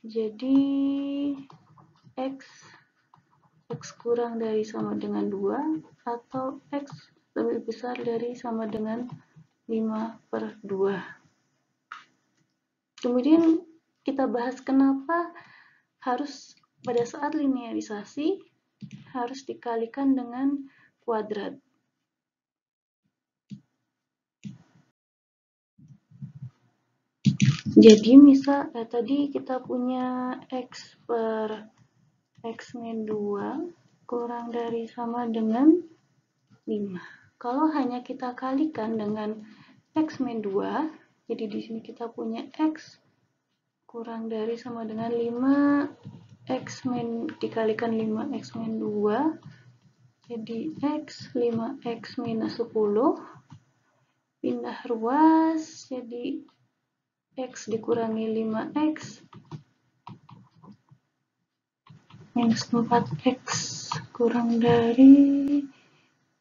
jadi x kurang dari sama dengan 2 atau x lebih besar dari sama dengan 5/2. Kemudian kita bahas kenapa harus pada saat linearisasi harus dikalikan dengan kuadrat. Jadi misal tadi kita punya x per x min 2 kurang dari sama dengan 5. Kalau hanya kita kalikan dengan x min 2, jadi di sini kita punya x kurang dari sama dengan 5 x min dikalikan 5x min 2, jadi x 5x minus 10, pindah ruas, jadi x dikurangi 5x minus 4x kurang dari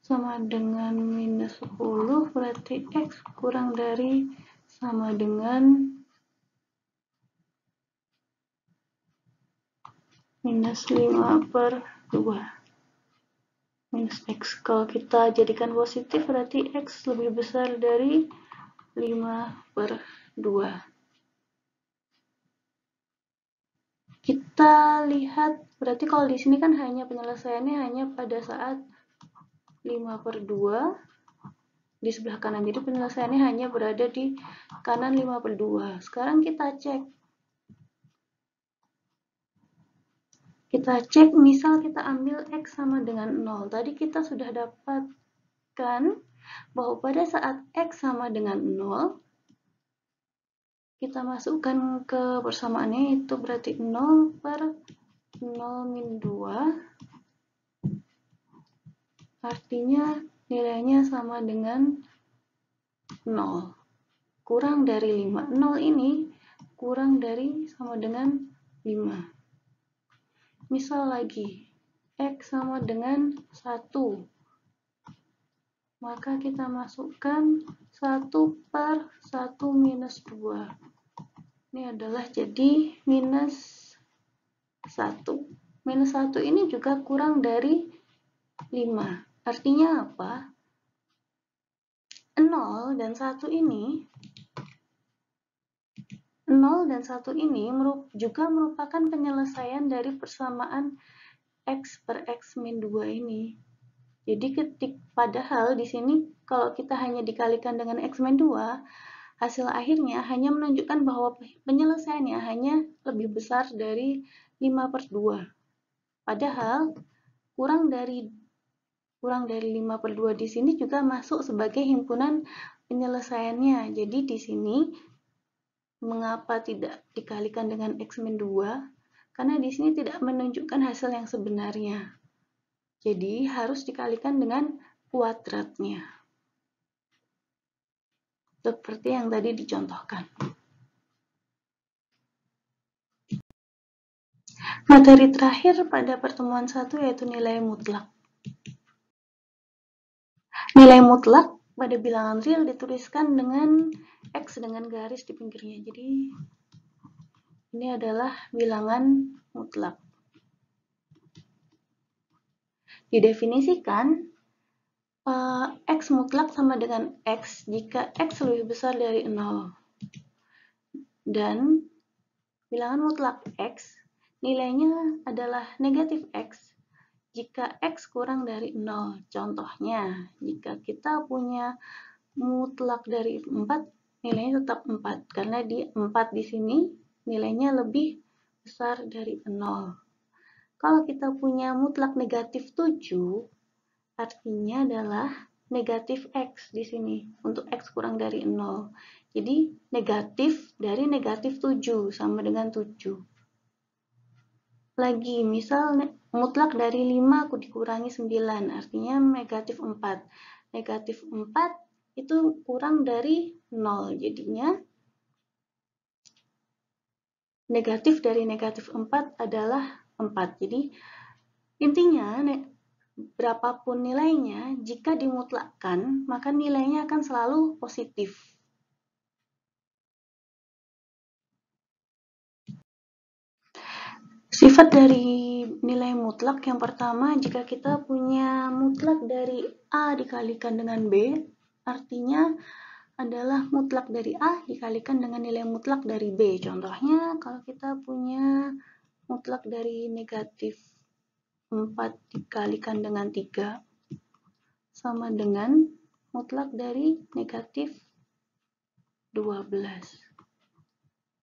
sama dengan minus 10, berarti x kurang dari sama dengan minus 5/2 minus x. Kalau kita jadikan positif berarti x lebih besar dari 5/2. Kita lihat, berarti kalau di sini kan hanya penyelesaiannya hanya pada saat 5/2 di sebelah kanan. Jadi penyelesaiannya hanya berada di kanan 5/2. Sekarang kita cek. Misal kita ambil X sama dengan 0. Tadi kita sudah dapatkan bahwa pada saat X sama dengan 0, kita masukkan ke persamaannya, itu berarti 0/0-2, artinya nilainya sama dengan 0. Kurang dari 5. 0 ini kurang dari sama dengan 5. Misal lagi, X sama dengan 1. Maka kita masukkan 1/1-2. Ini adalah jadi -1. -1 ini juga kurang dari 5. Artinya apa? 0 dan 1 ini juga merupakan penyelesaian dari persamaan X per X min 2 ini. Jadi padahal di sini kalau kita hanya dikalikan dengan X min 2, hasil akhirnya hanya menunjukkan bahwa penyelesaiannya hanya lebih besar dari 5/2. Padahal kurang dari 5/2 di sini juga masuk sebagai himpunan penyelesaiannya. Jadi di sini mengapa tidak dikalikan dengan X min 2? Karena di sini tidak menunjukkan hasil yang sebenarnya. Jadi harus dikalikan dengan kuadratnya. Seperti yang tadi dicontohkan. Materi terakhir pada pertemuan 1 yaitu nilai mutlak. Nilai mutlak pada bilangan real dituliskan dengan X dengan garis di pinggirnya. Jadi ini adalah bilangan mutlak. Didefinisikan, X mutlak sama dengan X jika X lebih besar dari 0. Dan bilangan mutlak X nilainya adalah negatif X jika X kurang dari 0. Contohnya, jika kita punya mutlak dari 4, nilainya tetap 4. Karena di 4 di sini nilainya lebih besar dari 0. Kalau kita punya mutlak negatif 7, artinya adalah negatif X di sini, untuk X kurang dari 0. Jadi negatif dari negatif 7 sama dengan 7. Lagi, misal mutlak dari 5 dikurangi 9, artinya negatif 4. Negatif 4 itu kurang dari 0, jadinya negatif dari negatif 4 adalah 4. Jadi intinya berapapun nilainya, jika dimutlakkan, maka nilainya akan selalu positif. Sifat dari nilai mutlak yang pertama, jika kita punya mutlak dari A dikalikan dengan B, artinya adalah mutlak dari A dikalikan dengan nilai mutlak dari B. Contohnya, kalau kita punya mutlak dari negatif 4 dikalikan dengan 3, sama dengan mutlak dari negatif 12.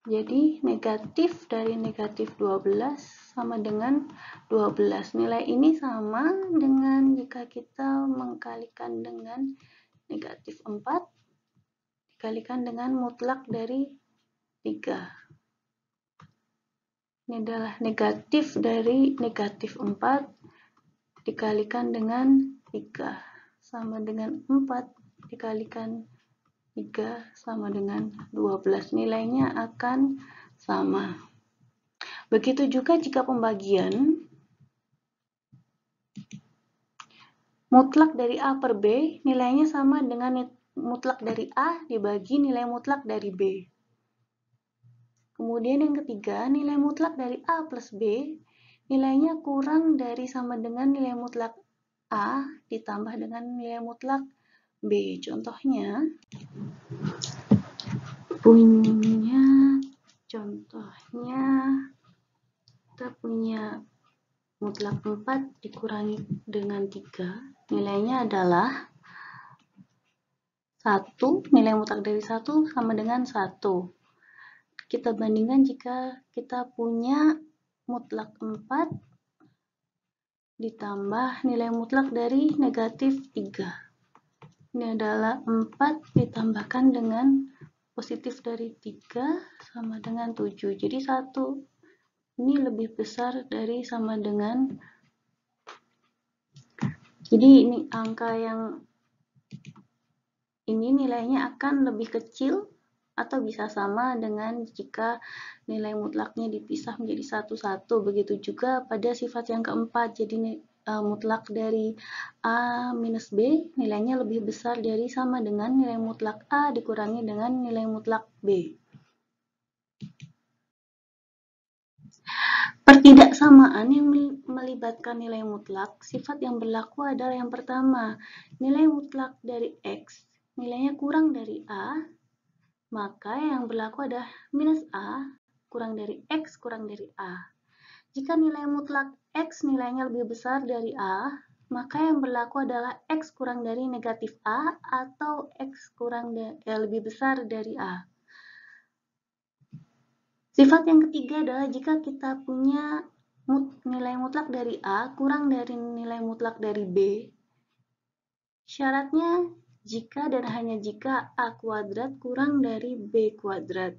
Jadi negatif dari negatif 12 sama dengan 12. Nilai ini sama dengan jika kita mengkalikan dengan negatif 4 dikalikan dengan mutlak dari 3. Ini adalah negatif dari negatif 4 dikalikan dengan 3 sama dengan 4 dikalikan 3 sama dengan 12. Nilainya akan sama. Begitu juga jika pembagian, mutlak dari A per B nilainya sama dengan mutlak dari A dibagi nilai mutlak dari B. Kemudian yang ketiga, nilai mutlak dari A plus B nilainya kurang dari sama dengan nilai mutlak A ditambah dengan nilai mutlak B. Contohnya, kita punya mutlak 4 dikurangi dengan 3, nilainya adalah 1, nilai mutlak dari 1 sama dengan 1. Kita bandingkan jika kita punya mutlak 4 ditambah nilai mutlak dari negatif 3. Ini adalah 4 ditambahkan dengan positif dari 3 sama dengan 7. Jadi 1 ini lebih besar dari sama dengan, jadi ini angka yang ini nilainya akan lebih kecil atau bisa sama dengan jika nilai mutlaknya dipisah menjadi satu-satu. Begitu juga pada sifat yang keempat, jadi mutlak dari A minus B nilainya lebih besar dari sama dengan nilai mutlak A dikurangi dengan nilai mutlak B. Pertidaksamaan yang melibatkan nilai mutlak, sifat yang berlaku adalah yang pertama, nilai mutlak dari X nilainya kurang dari A, maka yang berlaku adalah minus A kurang dari X kurang dari A. Jika nilai mutlak X nilainya lebih besar dari A, maka yang berlaku adalah X kurang dari negatif A atau X kurang lebih besar dari A. Sifat yang ketiga adalah jika kita punya nilai mutlak dari A kurang dari nilai mutlak dari B, syaratnya jika dan hanya jika A kuadrat kurang dari B kuadrat.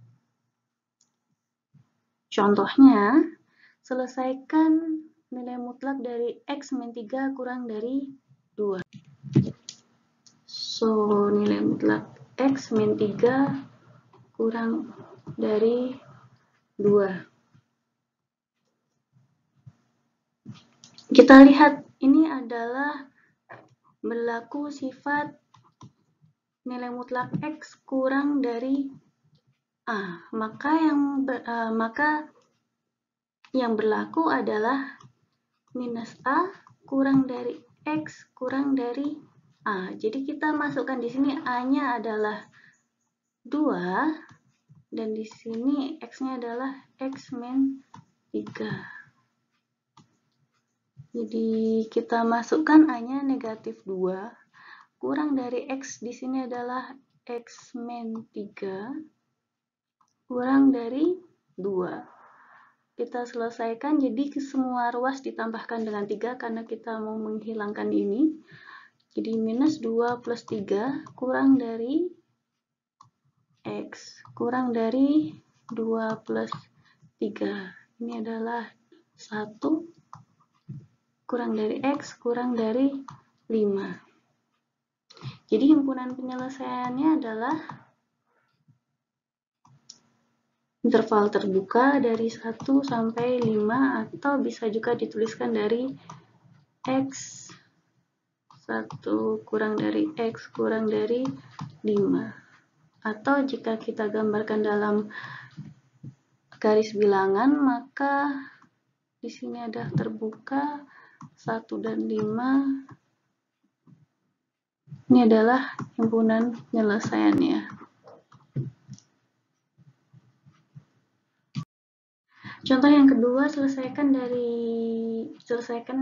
Contohnya, selesaikan nilai mutlak dari X min 3 kurang dari 2. So, nilai mutlak X min 3 kurang dari 2. Kita lihat, ini adalah berlaku sifat nilai mutlak X kurang dari A. Maka yang berlaku adalah minus A kurang dari X kurang dari A. Jadi kita masukkan di sini A-nya adalah 2 dan di sini X-nya adalah X min 3. Jadi kita masukkan A-nya negatif 2 kurang dari X di sini adalah X min 3 kurang dari 2. Kita selesaikan, jadi semua ruas ditambahkan dengan 3 karena kita mau menghilangkan ini. Jadi minus 2 plus 3 kurang dari X kurang dari 2 plus 3. Ini adalah 1 kurang dari X kurang dari 5. Jadi himpunan penyelesaiannya adalah interval terbuka dari 1 sampai 5 atau bisa juga dituliskan dari X 1 kurang dari X kurang dari 5. Atau jika kita gambarkan dalam garis bilangan, maka di sini ada terbuka 1 dan 5. Ini adalah himpunan penyelesaiannya. Contoh yang kedua, selesaikan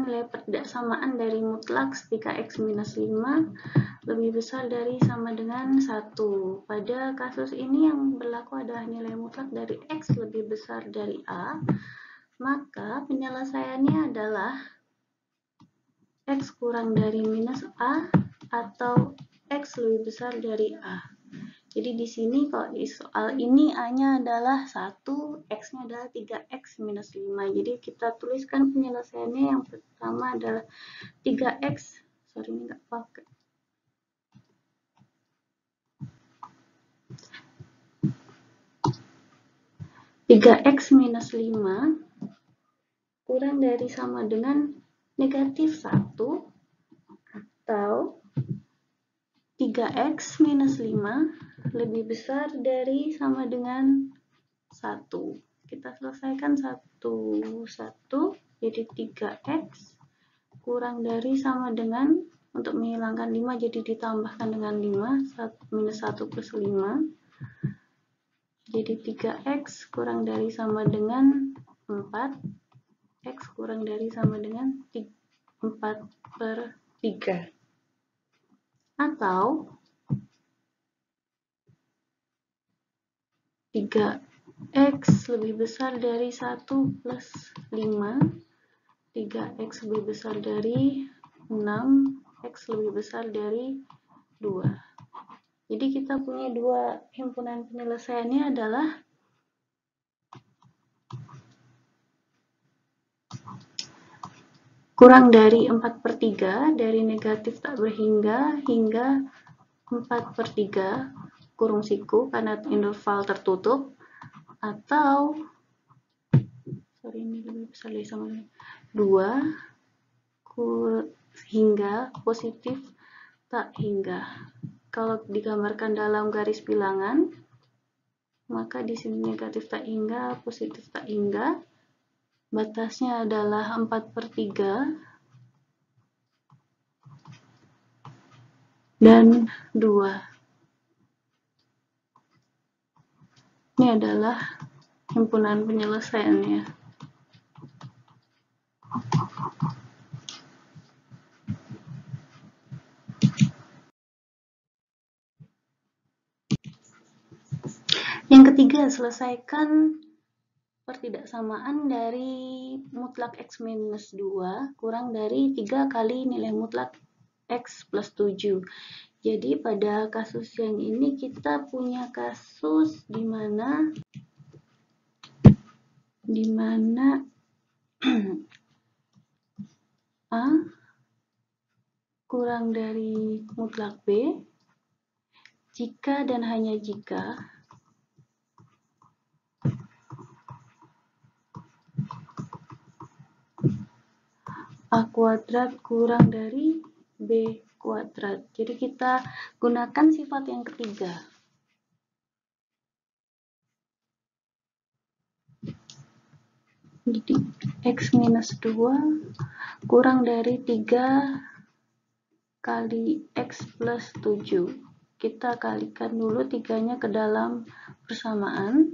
nilai pertidaksamaan dari mutlak ketika X minus 5 lebih besar dari sama dengan 1. Pada kasus ini yang berlaku adalah nilai mutlak dari X lebih besar dari A, maka penyelesaiannya adalah X kurang dari minus A atau X lebih besar dari A. Jadi di sini kalau di soal ini A-nya adalah 1, X-nya adalah 3X minus 5. Jadi kita tuliskan penyelesaiannya yang pertama adalah 3X, sorry ini nggak pakai. X minus 5 kurang dari sama dengan negatif 1 atau 3X minus 5 lebih besar dari sama dengan 1. Kita selesaikan 1, jadi 3X kurang dari sama dengan, untuk menghilangkan 5 jadi ditambahkan dengan 5, minus 1 plus 5. Jadi 3X kurang dari sama dengan 4. X kurang dari sama dengan 4/3. Atau 3X lebih besar dari 1 plus 5, 3X lebih besar dari 6, X lebih besar dari 2. Jadi kita punya dua himpunan penyelesaiannya adalah kurang dari 4/3 dari negatif tak berhingga hingga 4/3 kurung siku karena interval tertutup, atau ini lebih besar dari sama dengan 2 hingga positif tak hingga. Kalau digambarkan dalam garis bilangan, maka di sini negatif tak hingga, positif tak hingga. Batasnya adalah 4/3 dan 2. Ini adalah himpunan penyelesaiannya. Yang ketiga, selesaikan pertidaksamaan dari mutlak X minus 2 kurang dari 3 kali nilai mutlak X plus 7. Jadi pada kasus yang ini kita punya kasus di mana A kurang dari mutlak B jika dan hanya jika A kuadrat kurang dari B kuadrat. Jadi kita gunakan sifat yang ketiga. Jadi X minus 2 kurang dari 3 kali X plus 7. Kita kalikan dulu 3-nya ke dalam persamaan.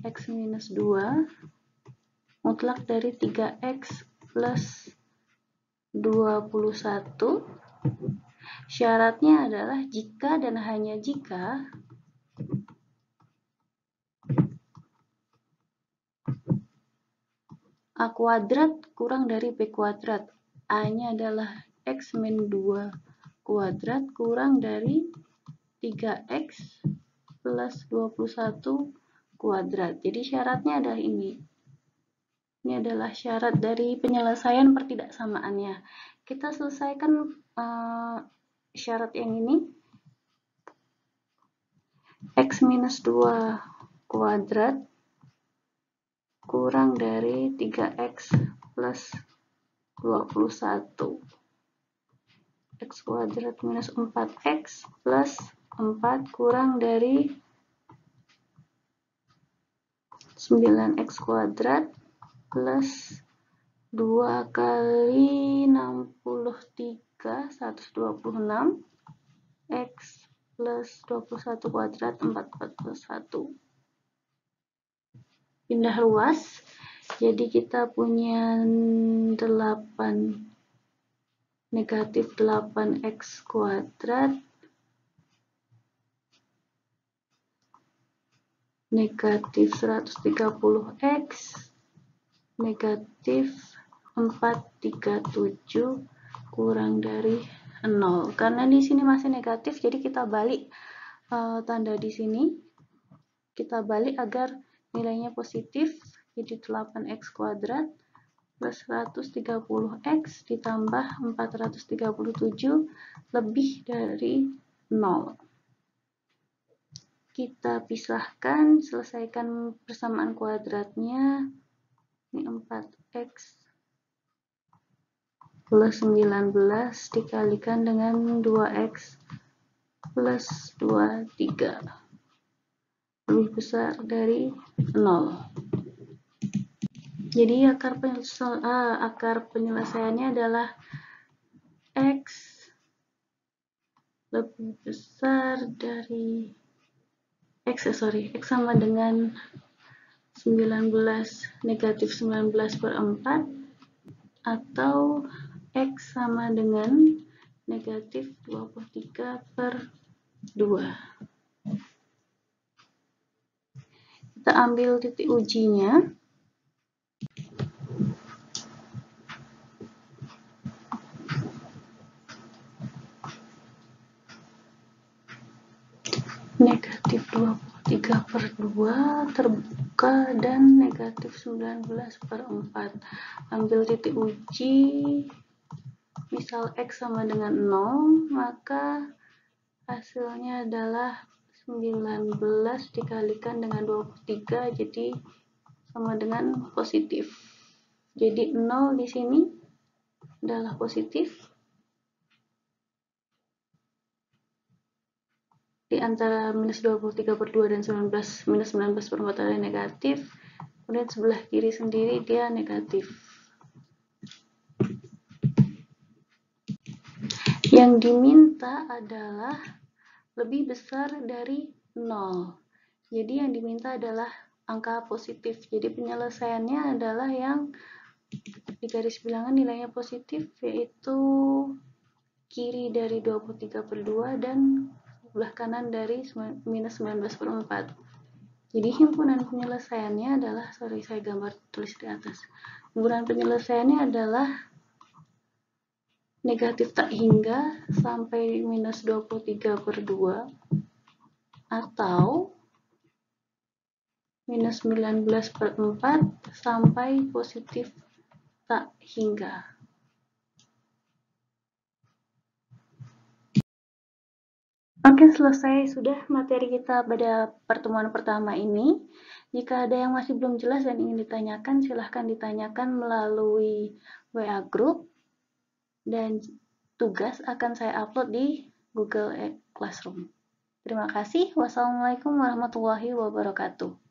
X minus 2 mutlak dari 3X plus 21. Syaratnya adalah jika dan hanya jika A kuadrat kurang dari B kuadrat. A-nya adalah X min 2 kuadrat kurang dari 3X plus 21 kuadrat. Jadi syaratnya adalah ini. Ini adalah syarat dari penyelesaian pertidaksamaannya. Kita selesaikan syarat yang ini. X minus 2 kuadrat kurang dari 3X plus 21. X kuadrat minus 4X plus 4 kurang dari 9X kuadrat plus 2 kali 63, 126, X plus 21 kuadrat, 441. Pindah ruas, jadi kita punya 8 negatif 8X kuadrat negatif 130X negatif 437 kurang dari 0. Karena di sini masih negatif, jadi kita balik tanda di sini. Kita balik agar nilainya positif, jadi 8X kuadrat plus 130X ditambah 437 lebih dari 0. Kita pisahkan, selesaikan persamaan kuadratnya. Ini 4X plus 19 dikalikan dengan 2X plus 23. Lebih besar dari 0. Jadi akar penyelesaiannya adalah X lebih besar dari X sama dengan negatif 19 per 4 atau X sama dengan negatif 23 per 2. Kita ambil titik ujinya. Negatif 23 per 2 terbuka dan negatif 19 per 4. Ambil titik uji, misal X sama dengan 0, maka hasilnya adalah 19 dikalikan dengan 23, jadi sama dengan positif. Jadi 0 di sini adalah positif. Di antara minus 23 per 2 dan minus 19 per 4 adalah negatif. Kemudian sebelah kiri sendiri dia negatif. Yang diminta adalah lebih besar dari 0. Jadi yang diminta adalah angka positif. Jadi penyelesaiannya adalah yang di garis bilangan nilainya positif, yaitu kiri dari 23 per 2 dan sebelah kanan dari minus 19 per 4. Jadi himpunan penyelesaiannya adalah, saya tulis di atas. Himpunan penyelesaiannya adalah negatif tak hingga sampai minus 23 per 2 atau minus 19 per 4 sampai positif tak hingga. Oke, selesai sudah materi kita pada pertemuan pertama ini. Jika ada yang masih belum jelas dan ingin ditanyakan, silahkan ditanyakan melalui WA Group, dan tugas akan saya upload di Google Classroom. Terima kasih. Wassalamualaikum warahmatullahi wabarakatuh.